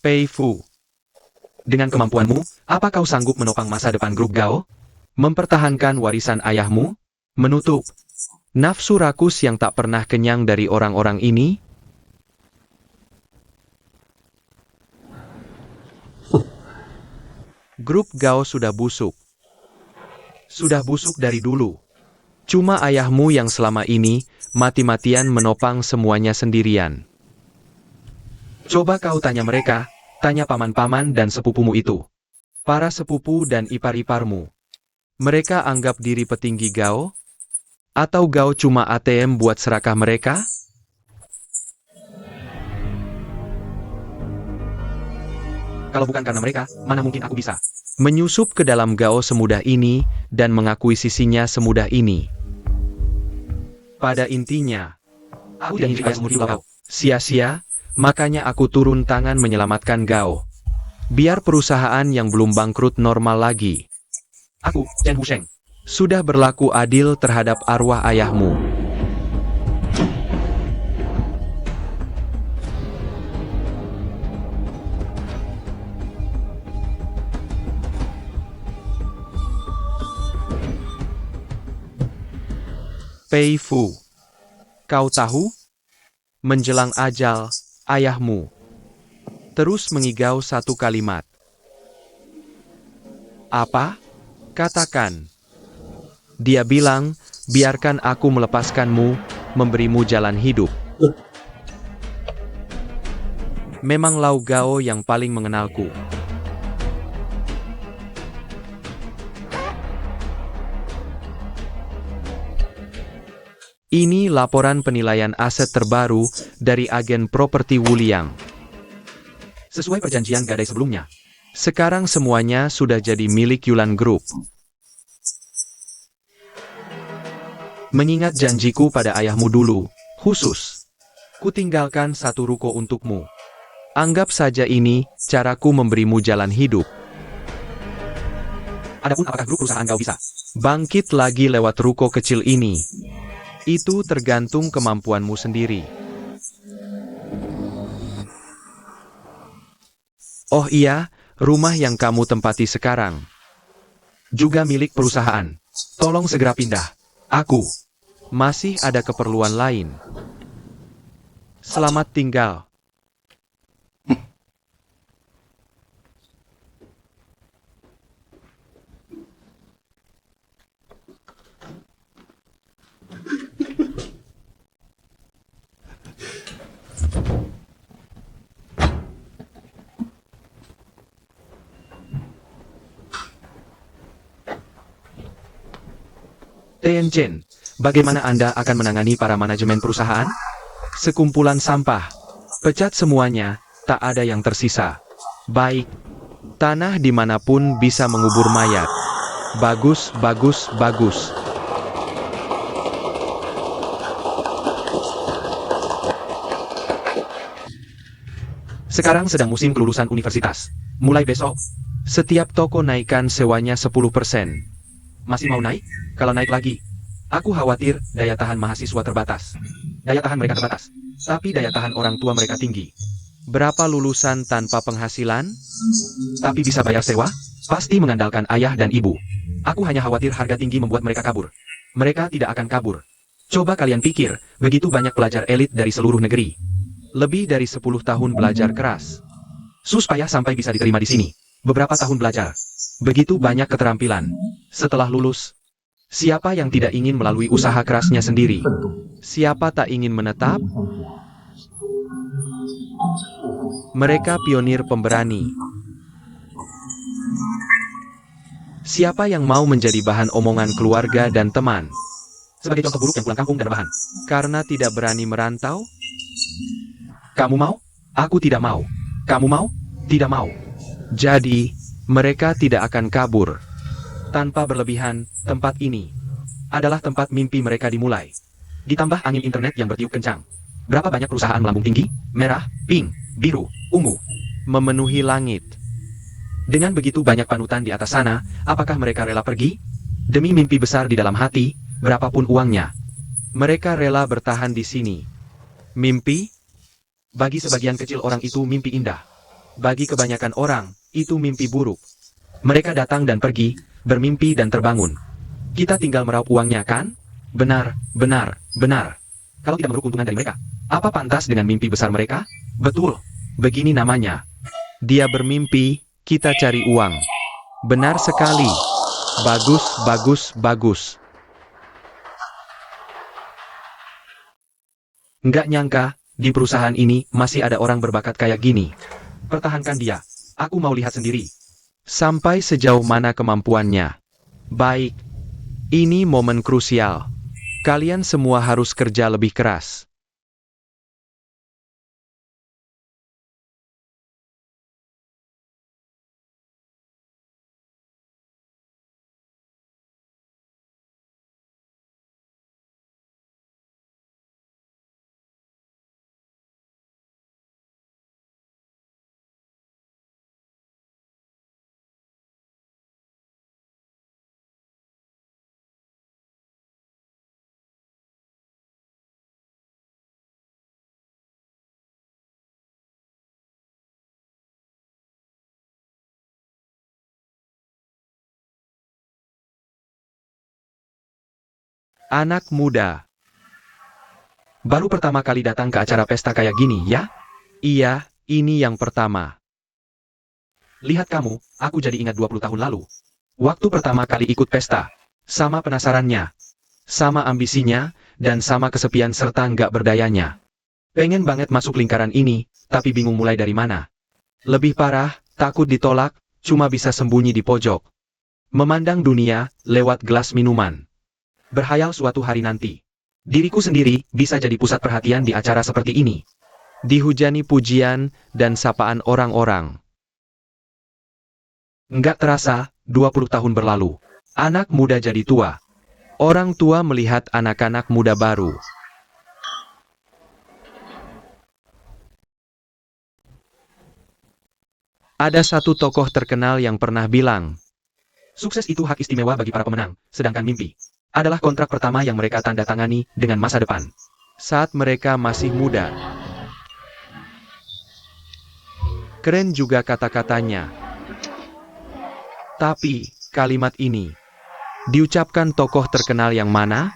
Pei Fu, dengan kemampuanmu, apa kau sanggup menopang masa depan grup Gao? Mempertahankan warisan ayahmu? Menutup nafsu rakus yang tak pernah kenyang dari orang-orang ini? Grup Gao sudah busuk. Sudah busuk dari dulu. Cuma ayahmu yang selama ini mati-matian menopang semuanya sendirian. Coba kau tanya mereka, tanya paman-paman dan sepupumu itu. Para sepupu dan ipar-iparmu. Mereka anggap diri petinggi Gao? Atau Gao cuma ATM buat serakah mereka? Kalau bukan karena mereka, mana mungkin aku bisa menyusup ke dalam Gao semudah ini dan mengakuisisinya semudah ini. Pada intinya, aku tidak ingin ayah semurti Gao. Sia-sia, makanya aku turun tangan menyelamatkan Gao. Biar perusahaan yang belum bangkrut normal lagi. Aku, Chen Husheng, sudah berlaku adil terhadap arwah ayahmu. Pei Fu, kau tahu? Menjelang ajal, ayahmu terus mengigau satu kalimat. Apa? Katakan. Dia bilang, biarkan aku melepaskanmu, memberimu jalan hidup. Memang Lau Gao yang paling mengenalku. Ini laporan penilaian aset terbaru dari agen properti Wu Liang. Sesuai perjanjian gadai sebelumnya. Sekarang semuanya sudah jadi milik Yulan Group. Mengingat janjiku pada ayahmu dulu, khusus, kutinggalkan satu ruko untukmu. Anggap saja ini caraku memberimu jalan hidup. Adapun apakah grup perusahaan kau bisa bangkit lagi lewat ruko kecil ini? Itu tergantung kemampuanmu sendiri. Oh iya, rumah yang kamu tempati sekarang juga milik perusahaan. Tolong segera pindah. Aku masih ada keperluan lain. Selamat tinggal. Tianchen, bagaimana Anda akan menangani para manajemen perusahaan? Sekumpulan sampah. Pecat semuanya, tak ada yang tersisa. Baik. Tanah dimanapun bisa mengubur mayat. Bagus, bagus, bagus. Sekarang sedang musim kelulusan universitas. Mulai besok, setiap toko naikkan sewanya 10%. Masih mau naik? Kalau naik lagi, aku khawatir daya tahan mahasiswa terbatas. Daya tahan mereka terbatas, tapi daya tahan orang tua mereka tinggi. Berapa lulusan tanpa penghasilan? Tapi bisa bayar sewa? Pasti mengandalkan ayah dan ibu. Aku hanya khawatir harga tinggi membuat mereka kabur. Mereka tidak akan kabur. Coba kalian pikir, begitu banyak pelajar elit dari seluruh negeri. Lebih dari 10 tahun belajar keras. Supaya sampai bisa diterima di sini. Beberapa tahun belajar. Begitu banyak keterampilan. Setelah lulus, siapa yang tidak ingin melalui usaha kerasnya sendiri? Siapa tak ingin menetap? Mereka pionir pemberani. Siapa yang mau menjadi bahan omongan keluarga dan teman? Sebagai contoh buruk yang pulang kampung dan bahan. Karena tidak berani merantau? Kamu mau? Aku tidak mau. Kamu mau? Tidak mau. Jadi, mereka tidak akan kabur. Tanpa berlebihan, tempat ini adalah tempat mimpi mereka dimulai. Ditambah angin internet yang bertiup kencang. Berapa banyak perusahaan melambung tinggi, merah, pink, biru, ungu, memenuhi langit. Dengan begitu banyak panutan di atas sana, apakah mereka rela pergi? Demi mimpi besar di dalam hati, berapapun uangnya. Mereka rela bertahan di sini. Mimpi? Bagi sebagian kecil orang itu mimpi indah. Bagi kebanyakan orang, itu mimpi buruk. Mereka datang dan pergi, bermimpi dan terbangun. Kita tinggal meraup uangnya kan? Benar, benar, benar. Kalau tidak meraup keuntungan dari mereka, apa pantas dengan mimpi besar mereka? Betul, begini namanya. Dia bermimpi, kita cari uang. Benar sekali. Bagus, bagus, bagus. Nggak nyangka, di perusahaan ini masih ada orang berbakat kayak gini. Pertahankan dia. Aku mau lihat sendiri. Sampai sejauh mana kemampuannya. Baik. Ini momen krusial. Kalian semua harus kerja lebih keras. Anak muda. Baru pertama kali datang ke acara pesta kayak gini, ya? Iya, ini yang pertama. Lihat kamu, aku jadi ingat 20 tahun lalu. Waktu pertama kali ikut pesta. Sama penasarannya. Sama ambisinya, dan sama kesepian serta nggak berdayanya. Pengen banget masuk lingkaran ini, tapi bingung mulai dari mana. Lebih parah, takut ditolak, cuma bisa sembunyi di pojok. Memandang dunia, lewat gelas minuman. Berhayal suatu hari nanti. Diriku sendiri bisa jadi pusat perhatian di acara seperti ini. Dihujani pujian dan sapaan orang-orang. Nggak terasa, 20 tahun berlalu. Anak muda jadi tua. Orang tua melihat anak-anak muda baru. Ada satu tokoh terkenal yang pernah bilang, sukses itu hak istimewa bagi para pemenang, sedangkan mimpi adalah kontrak pertama yang mereka tanda tangani dengan masa depan. Saat mereka masih muda. Keren juga kata-katanya. Tapi, kalimat ini diucapkan tokoh terkenal yang mana?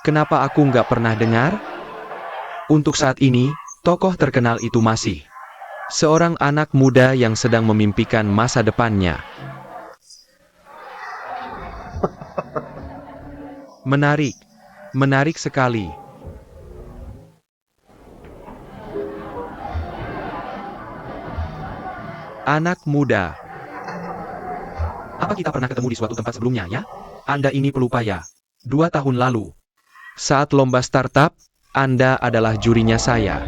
Kenapa aku nggak pernah dengar? Untuk saat ini, tokoh terkenal itu masih seorang anak muda yang sedang memimpikan masa depannya. Menarik. Menarik sekali. Anak muda. Apa kita pernah ketemu di suatu tempat sebelumnya, ya? Anda ini pelupaya. 2 tahun lalu. Saat lomba startup, Anda adalah jurinya saya.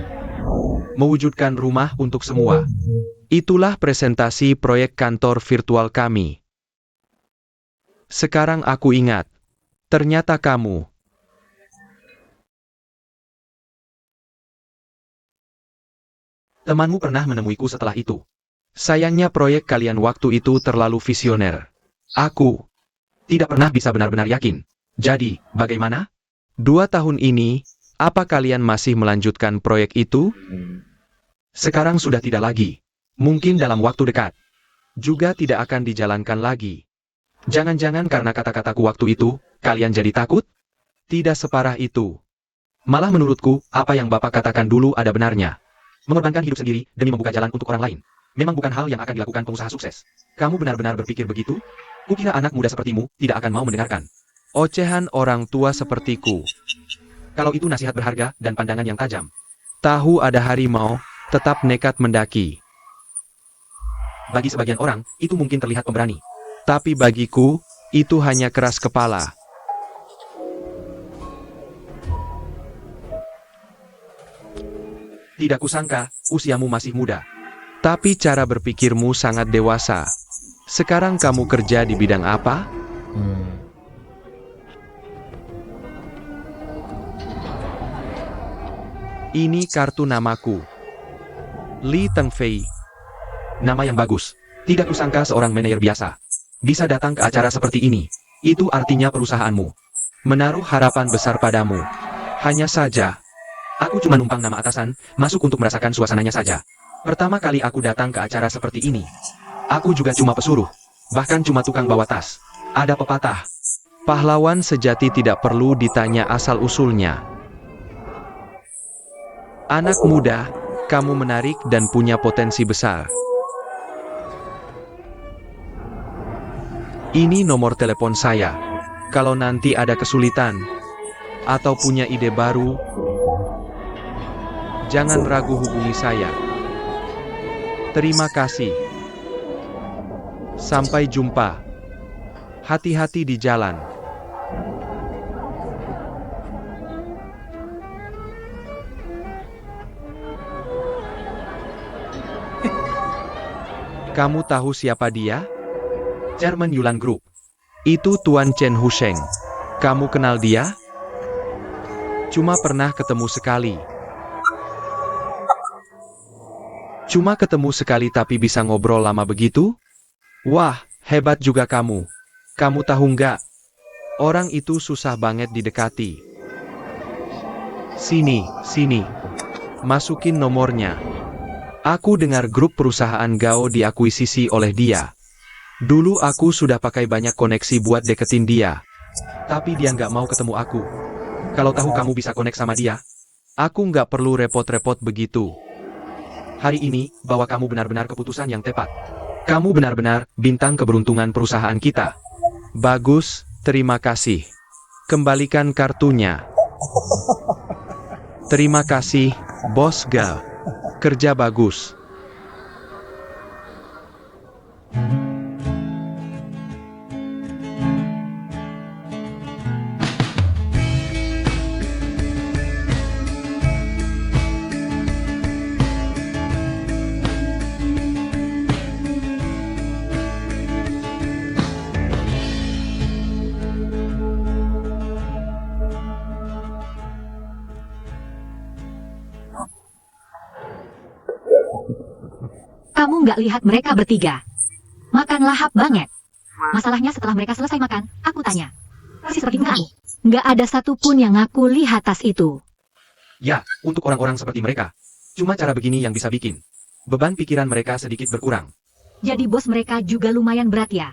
Mewujudkan rumah untuk semua. Itulah presentasi proyek kantor virtual kami. Sekarang aku ingat. Ternyata kamu. Temanmu pernah menemuiku setelah itu. Sayangnya proyek kalian waktu itu terlalu visioner. Aku tidak pernah bisa benar-benar yakin. Jadi, bagaimana? 2 tahun ini, apa kalian masih melanjutkan proyek itu? Sekarang sudah tidak lagi. Mungkin dalam waktu dekat. Juga tidak akan dijalankan lagi. Jangan-jangan karena kata-kataku waktu itu, kalian jadi takut? Tidak separah itu. Malah menurutku, apa yang Bapak katakan dulu ada benarnya. Mengorbankan hidup sendiri demi membuka jalan untuk orang lain. Memang bukan hal yang akan dilakukan pengusaha sukses. Kamu benar-benar berpikir begitu? Kukira anak muda sepertimu tidak akan mau mendengarkan. Ocehan orang tua sepertiku. Kalau itu nasihat berharga dan pandangan yang tajam. Tahu ada harimau, tetap nekat mendaki. Bagi sebagian orang, itu mungkin terlihat pemberani. Tapi bagiku, itu hanya keras kepala. Tidak kusangka, usiamu masih muda. Tapi cara berpikirmu sangat dewasa. Sekarang kamu kerja di bidang apa? Ini kartu namaku. Li Tengfei. Nama yang bagus. Tidak kusangka seorang manajer biasa bisa datang ke acara seperti ini. Itu artinya perusahaanmu menaruh harapan besar padamu. Hanya saja, aku cuma numpang nama atasan, masuk untuk merasakan suasananya saja. Pertama kali aku datang ke acara seperti ini. Aku juga cuma pesuruh, bahkan cuma tukang bawa tas. Ada pepatah, pahlawan sejati tidak perlu ditanya asal-usulnya. Anak muda, kamu menarik dan punya potensi besar. Ini nomor telepon saya. Kalau nanti ada kesulitan, atau punya ide baru, jangan ragu hubungi saya. Terima kasih. Sampai jumpa. Hati-hati di jalan. Kamu tahu siapa dia? Chairman Yulan Group. Itu Tuan Chen Husheng. Kamu kenal dia? Cuma pernah ketemu sekali. Cuma ketemu sekali tapi bisa ngobrol lama begitu? Wah, hebat juga kamu. Kamu tahu nggak? Orang itu susah banget didekati. Sini. Masukin nomornya. Aku dengar grup perusahaan Gao diakuisisi oleh dia. Dulu aku sudah pakai banyak koneksi buat deketin dia. Tapi dia nggak mau ketemu aku. Kalau tahu kamu bisa konek sama dia, aku nggak perlu repot-repot begitu. Hari ini, bahwa kamu benar-benar keputusan yang tepat. Kamu benar-benar bintang keberuntungan perusahaan kita. Bagus, terima kasih. Kembalikan kartunya. Terima kasih, Bos Gao. Kerja bagus. Kamu nggak lihat mereka bertiga? Makan lahap banget. Masalahnya setelah mereka selesai makan, aku tanya. Persis seperti kamu. Nggak ada satupun yang ngaku lihat tas itu. Ya, untuk orang-orang seperti mereka. Cuma cara begini yang bisa bikin beban pikiran mereka sedikit berkurang. Jadi bos mereka juga lumayan berat ya.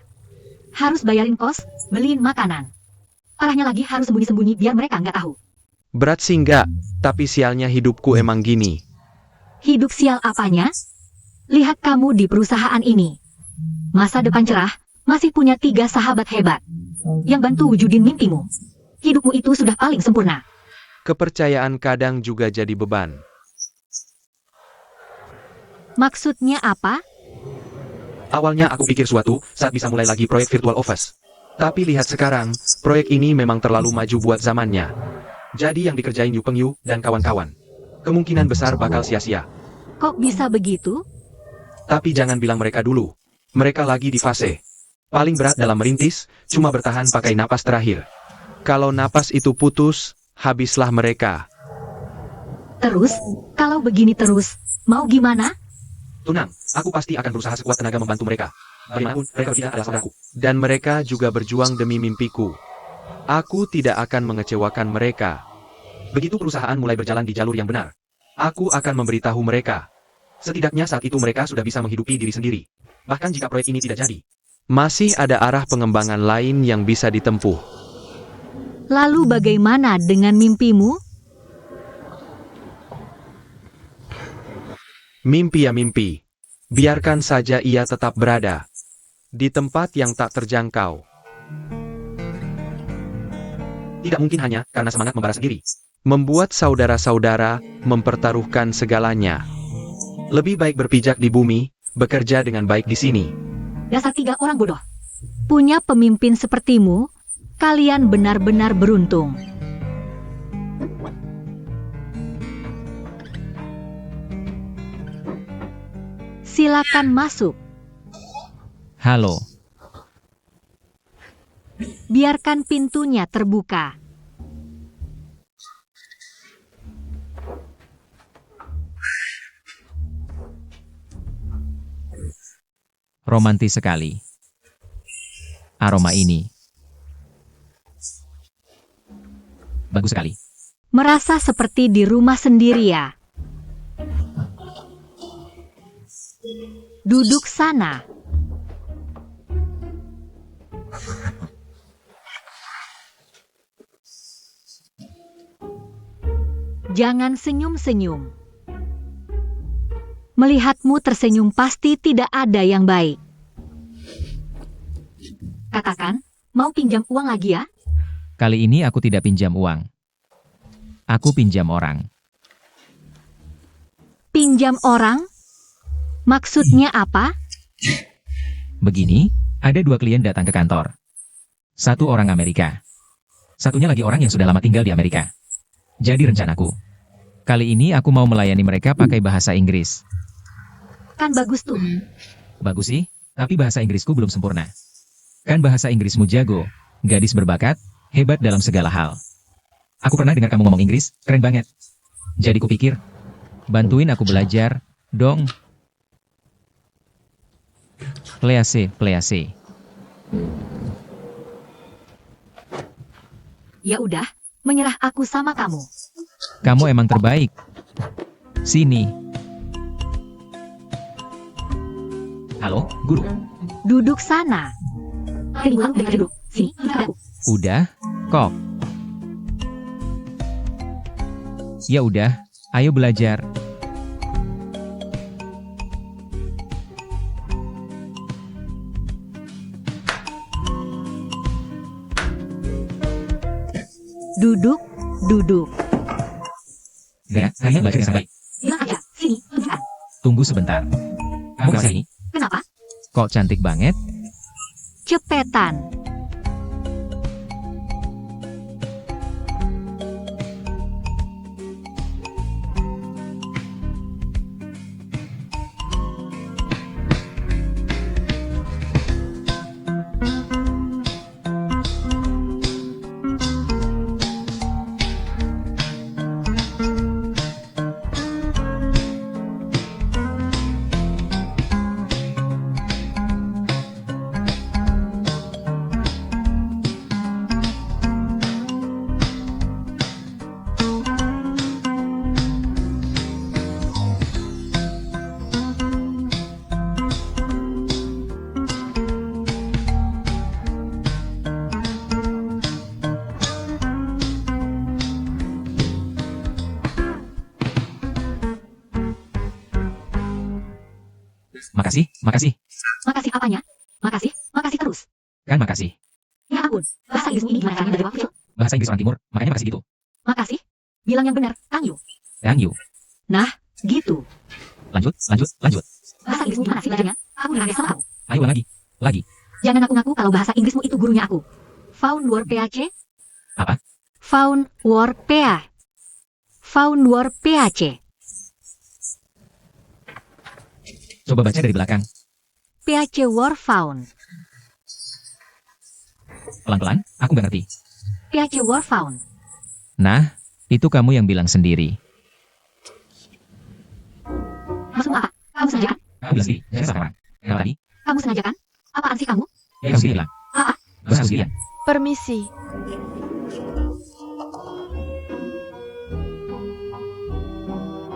Harus bayarin kos, beliin makanan. Parahnya lagi harus sembunyi-sembunyi biar mereka nggak tahu. Berat sih nggak, tapi sialnya hidupku emang gini. Hidup sial apanya? Lihat kamu di perusahaan ini. Masa depan cerah, masih punya 3 sahabat hebat yang bantu wujudin mimpimu. Hidupmu itu sudah paling sempurna. Kepercayaan kadang juga jadi beban. Maksudnya apa? Awalnya aku pikir suatu saat bisa mulai lagi proyek virtual office. Tapi lihat sekarang, proyek ini memang terlalu maju buat zamannya. Jadi yang dikerjain Yu Pengyu dan kawan-kawan, kemungkinan besar bakal sia-sia. Kok bisa begitu? Tapi jangan bilang mereka dulu. Mereka lagi di fase paling berat dalam merintis, cuma bertahan pakai napas terakhir. Kalau napas itu putus, habislah mereka. Terus, kalau begini terus, mau gimana? Tenang, aku pasti akan berusaha sekuat tenaga membantu mereka. Bagaimanapun, mereka tidak adalah saudaraku. Dan mereka juga berjuang demi mimpiku. Aku tidak akan mengecewakan mereka. Begitu perusahaan mulai berjalan di jalur yang benar, aku akan memberitahu mereka. Setidaknya saat itu mereka sudah bisa menghidupi diri sendiri. Bahkan jika proyek ini tidak jadi, masih ada arah pengembangan lain yang bisa ditempuh. Lalu bagaimana dengan mimpimu? Mimpi ya mimpi. Biarkan saja ia tetap berada di tempat yang tak terjangkau. Tidak mungkin hanya karena semangat membalas diri. Membuat saudara-saudara mempertaruhkan segalanya. Lebih baik berpijak di bumi, bekerja dengan baik di sini. Dasar 3 orang bodoh. Punya pemimpin sepertimu, kalian benar-benar beruntung. Silakan masuk. Halo, Biarkan pintunya terbuka. romantis sekali. Aroma ini. Bagus sekali. Merasa seperti di rumah sendiri ya. Duduk sana. Jangan senyum-senyum. Melihatmu tersenyum pasti tidak ada yang baik. Katakan, mau pinjam uang lagi ya? Kali ini aku tidak pinjam uang. Aku pinjam orang. Pinjam orang? Maksudnya apa? Begini, ada 2 klien datang ke kantor. Satu orang Amerika. Satunya lagi orang yang sudah lama tinggal di Amerika. Jadi rencanaku, kali ini aku mau melayani mereka pakai bahasa Inggris. Kan bagus tuh. Bagus sih, tapi bahasa Inggrisku belum sempurna. Kan bahasa Inggrismu jago, gadis berbakat, hebat dalam segala hal. Aku pernah dengar kamu ngomong Inggris, keren banget. Jadi kupikir, bantuin aku belajar, dong. Please, please. Ya udah, menyerah aku sama kamu. Kamu emang terbaik. Sini. Halo, guru. Duduk sana. Dari luar udah duduk. Sini, ikut aku. Udah, kok. Ya udah, ayo belajar. Duduk, duduk. Gak, hanya belajar yang sampai. Bilang aja, sini, tunjukkan. Tunggu sebentar. Kamu kenapa sini? Kenapa? Kok cantik banget? Cepetan. Makasih, makasih. Makasih apanya? Makasih, makasih terus. Kan makasih. Ya ampun, bahasa Inggrismu ini gimana caranya dari waktu? Bahasa Inggris orang timur, makanya makasih gitu. Makasih. Bilang yang benar, Kang Yu. Thank you. Gitu. Lanjut, lanjut, lanjut. Bahasa Inggrismu gimana sih belajarnya? Aku nggak sama kamu. Ayo ulang lagi. Lagi. Jangan ngaku-ngaku kalau bahasa Inggrismu itu gurunya aku. Found word PAC? Apa? Found word PA. Found word PAC. Coba baca dari belakang. PAC word found. Pelan-pelan, aku nggak ngerti. PAC word found. Nah, itu kamu yang bilang sendiri. Maksudmu apa? Kamu sengaja kan? Kamu bilang sendiri, saya salah orang. Kenapa tadi? Kamu sengaja kan? Apaan sih kamu? Ya kamu sendiri bilang. Gak usah aku sendirian. Permisi.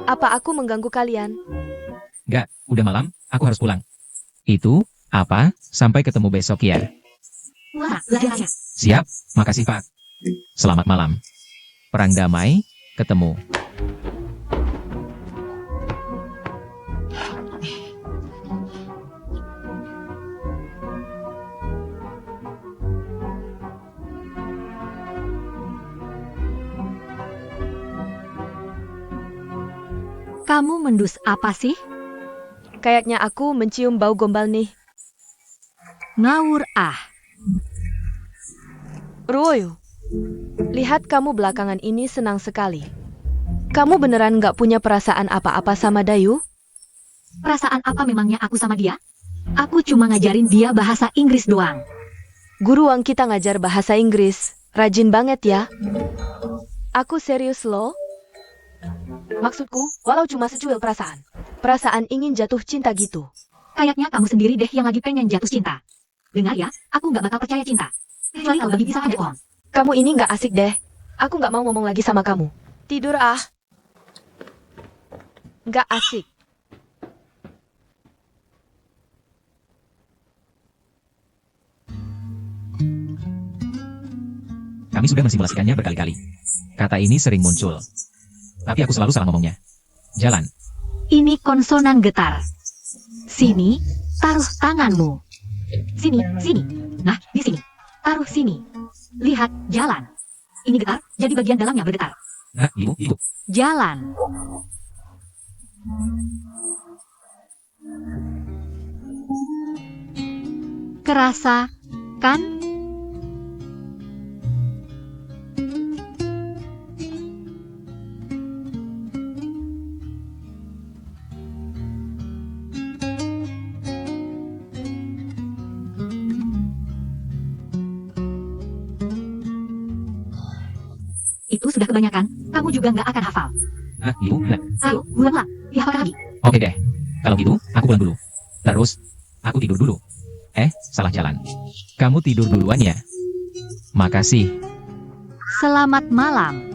Apa aku mengganggu kalian? Nggak, udah malam, aku harus pulang. Itu, apa, sampai ketemu besok ya. Wah, belajar aja. Siap, makasih Pak. Selamat malam. Perang damai, ketemu. Kamu mendus apa sih? Kayaknya aku mencium bau gombal nih. Ngawur ah. Ruoyo, lihat kamu belakangan ini senang sekali. Kamu beneran gak punya perasaan apa-apa sama Dayu? Perasaan apa memangnya aku sama dia? Aku cuma ngajarin dia bahasa Inggris doang. Guru Wang kita ngajar bahasa Inggris. Rajin banget ya. Aku serius loh. Maksudku, walau cuma secuil perasaan. Perasaan ingin jatuh cinta gitu. Kayaknya kamu sendiri deh yang lagi pengen jatuh cinta. Dengar ya, aku nggak bakal percaya cinta. Kecuali kalau babi bisa ada pohon. Kamu ini gak asik deh. Aku gak mau ngomong lagi sama kamu. Tidur ah. Gak asik. Kami sudah mensimulasikannya berkali-kali. Kata ini sering muncul. Tapi aku selalu salah ngomongnya. Jalan. Ini konsonan getar. Sini, taruh tanganmu. Sini, sini. Nah, di sini. Taruh sini. Lihat, jalan. Ini getar, jadi bagian dalamnya bergetar. Nah, ibu. Jalan. Kerasa, kan? Itu sudah kebanyakan, kamu juga nggak akan hafal. Nah, ibu. Nah. Ayo, ulanglah, dihafalkan lagi. Oke deh. Kalau gitu, aku pulang dulu. Terus, aku tidur dulu. Salah jalan. Kamu tidur duluan ya. Makasih. Selamat malam.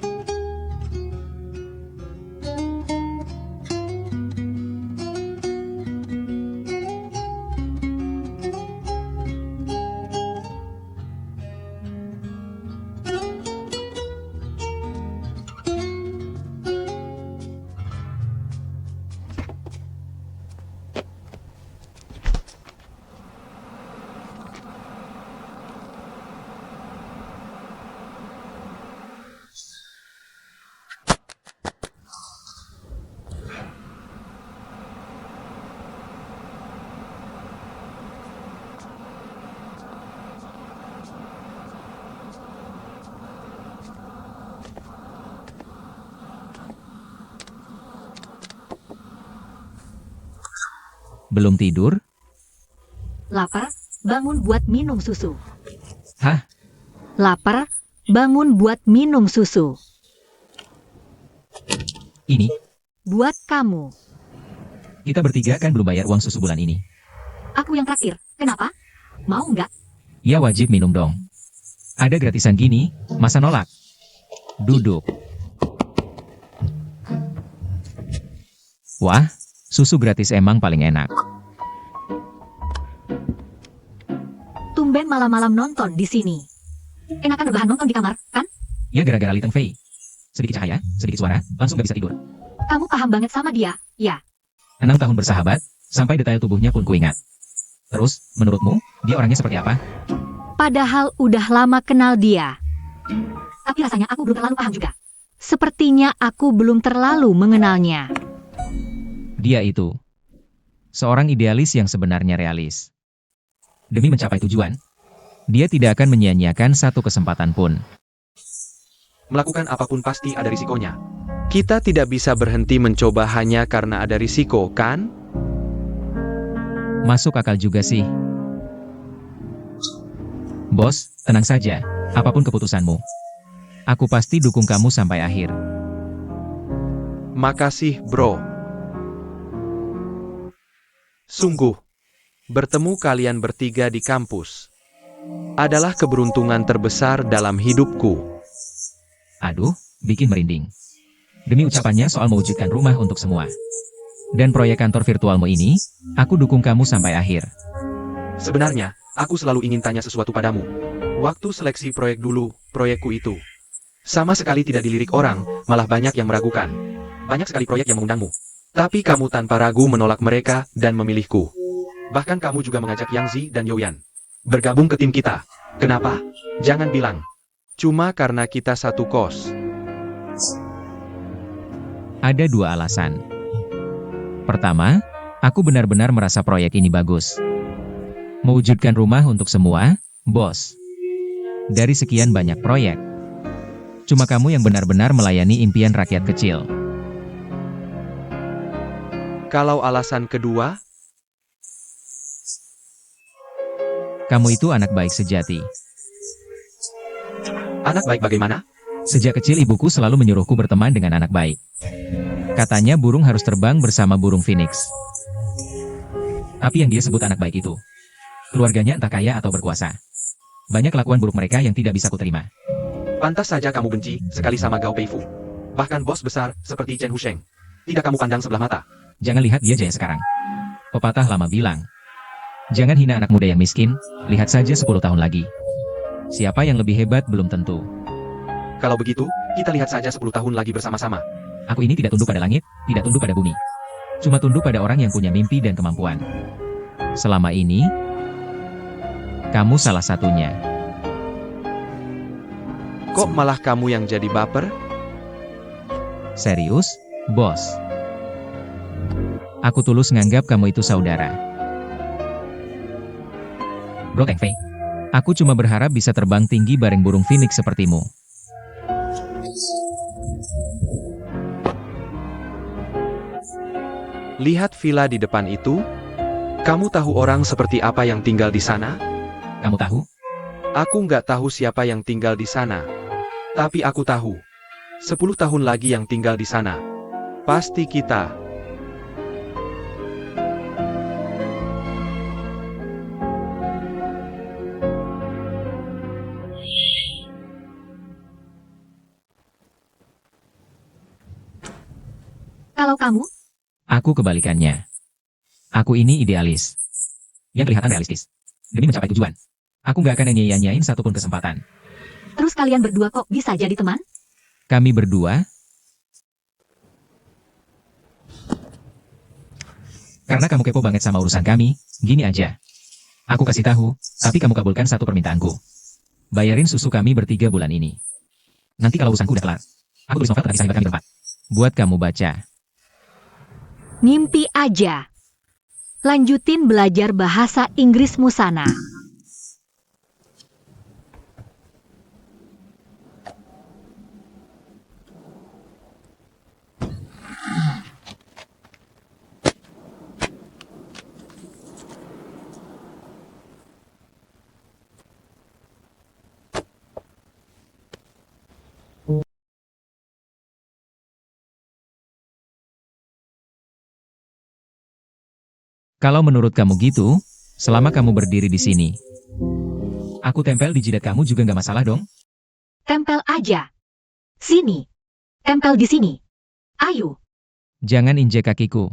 Belum tidur? Lapar, bangun buat minum susu. Hah? Lapar, bangun buat minum susu. Ini? Buat kamu. Kita bertiga kan belum bayar uang susu bulan ini. Aku yang traktir, kenapa? Mau nggak? Ya wajib minum dong. Ada gratisan gini, masa nolak? Duduk. Wah, susu gratis emang paling enak. Tumben malam-malam nonton di sini. Enakan rebahan nonton di kamar, kan? Ya gara-gara Li Teng Fei. Sedikit cahaya, sedikit suara, langsung gak bisa tidur. Kamu paham banget sama dia, ya? 6 tahun bersahabat, sampai detail tubuhnya pun kuingat. Terus, menurutmu, dia orangnya seperti apa? Padahal udah lama kenal dia. Tapi rasanya aku belum terlalu paham juga. Sepertinya aku belum terlalu mengenalnya. Dia itu. Seorang idealis yang sebenarnya realis. Demi mencapai tujuan, dia tidak akan menyia-nyiakan satu kesempatan pun. Melakukan apapun pasti ada risikonya. Kita tidak bisa berhenti mencoba hanya karena ada risiko, kan? Masuk akal juga sih. Bos, tenang saja. Apapun keputusanmu, aku pasti dukung kamu sampai akhir. Makasih, bro. Sungguh, bertemu kalian bertiga di kampus adalah keberuntungan terbesar dalam hidupku. Aduh, bikin merinding. Demi ucapannya soal mewujudkan rumah untuk semua. Dan proyek kantor virtualmu ini, aku dukung kamu sampai akhir. Sebenarnya, aku selalu ingin tanya sesuatu padamu. Waktu seleksi proyek dulu, proyekku itu sama sekali tidak dilirik orang, malah banyak yang meragukan. Banyak sekali proyek yang mengundangmu. Tapi kamu tanpa ragu menolak mereka dan memilihku. Bahkan kamu juga mengajak Yang Zi dan Youyan bergabung ke tim kita. Kenapa? Jangan bilang. Cuma karena kita satu kos. Ada dua alasan. Pertama, aku benar-benar merasa proyek ini bagus. Mewujudkan rumah untuk semua, bos. Dari sekian banyak proyek, cuma kamu yang benar-benar melayani impian rakyat kecil. Kalau alasan kedua, Kamu itu anak baik sejati. anak baik bagaimana? Sejak kecil ibuku selalu menyuruhku berteman dengan anak baik. Katanya burung harus terbang bersama burung phoenix. Tapi yang dia sebut anak baik itu, keluarganya entah kaya atau berkuasa. Banyak kelakuan buruk mereka yang tidak bisa kuterima. Pantas saja kamu benci sekali sama Gao Peifu. Bahkan bos besar seperti Chen Husheng. Tidak kamu pandang sebelah mata. Jangan lihat dia jaya sekarang. Pepatah lama bilang, jangan hina anak muda yang miskin, lihat saja 10 tahun lagi. Siapa yang lebih hebat belum tentu. Kalau begitu, kita lihat saja 10 tahun lagi bersama-sama. Aku ini tidak tunduk pada langit, tidak tunduk pada bumi. Cuma tunduk pada orang yang punya mimpi dan kemampuan. Selama ini, kamu salah satunya. Kok malah kamu yang jadi baper? Serius, bos? Aku tulus nganggap kamu itu saudara. Bro Teng Fei, aku cuma berharap bisa terbang tinggi bareng burung phoenix sepertimu. Lihat villa di depan itu? Kamu tahu orang seperti apa yang tinggal di sana? Kamu tahu? Aku nggak tahu siapa yang tinggal di sana. Tapi aku tahu. 10 tahun lagi yang tinggal di sana. Pasti kita. Kalau kamu, Aku kebalikannya. Aku ini idealis. Yang kelihatan realistis. Demi mencapai tujuan, aku nggak akan nyanyi-nyanyiin satupun kesempatan. terus kalian berdua kok bisa jadi teman? Kami berdua, karena kamu kepo banget sama urusan kami, gini aja. Aku kasih tahu, tapi kamu kabulkan satu permintaanku. Bayarin susu kami bertiga bulan ini. Nanti kalau urusanku udah kelar, aku tulis novel tentang kisah hebat kami berempat. Buat kamu baca. Ngimpi aja. Lanjutin belajar bahasa Inggrismu sana. Kalau menurut kamu gitu, selama kamu berdiri di sini, aku tempel di jidat kamu juga nggak masalah dong? Tempel aja. Sini. Tempel di sini. Ayo. Jangan injek kakiku.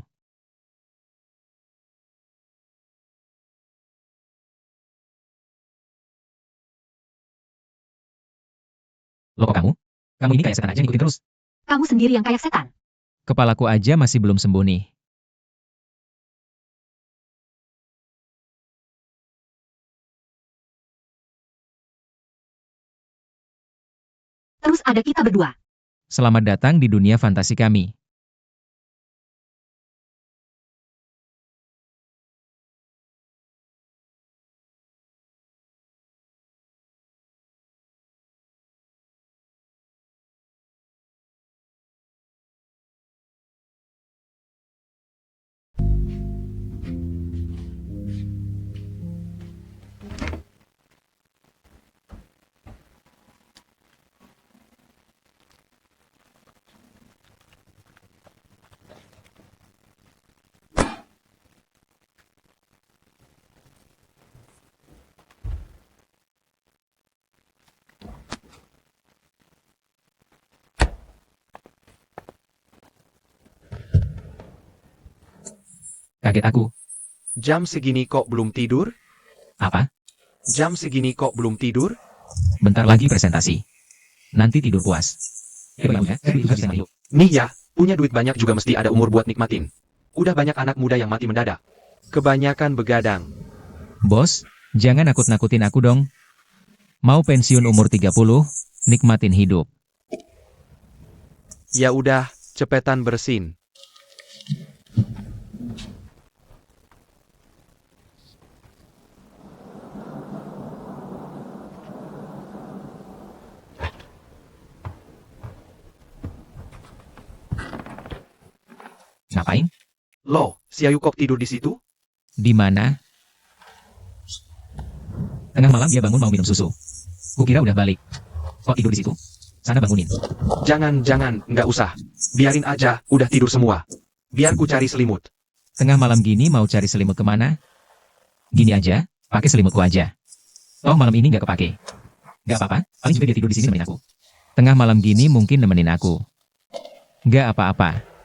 Loh kok kamu? Kamu ini kayak setan aja ngikutin terus. Kamu sendiri yang kayak setan. Kepalaku aja masih belum sembuh nih. Terus ada kita berdua. Selamat datang di dunia fantasi kami. Kaget aku. Jam segini kok belum tidur? Apa? Jam segini kok belum tidur? Bentar lagi presentasi. Nanti tidur puas. Nih ya, punya duit banyak juga mesti ada umur buat nikmatin. Udah banyak anak muda yang mati mendadak. Kebanyakan begadang. Bos, jangan nakut-nakutin aku dong. Mau pensiun umur 30, nikmatin hidup. Ya udah, cepetan bersin. Ngapain? Loh, si Ayu kok tidur di situ? Di mana? Tengah malam dia bangun mau minum susu. Kukira udah balik. Kok tidur di situ? Sana bangunin. Jangan, nggak usah. Biarin aja, udah tidur semua. Biar ku cari selimut. Tengah malam gini mau cari selimut kemana? Gini aja, pakai selimutku aja. Oh malam ini nggak kepake. Nggak apa-apa, paling juga dia tidur di sini nemenin aku. Tengah malam gini mungkin nemenin aku. Nggak apa-apa.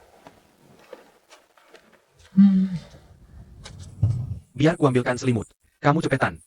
Biar ku ambilkan selimut. Kamu cepetan.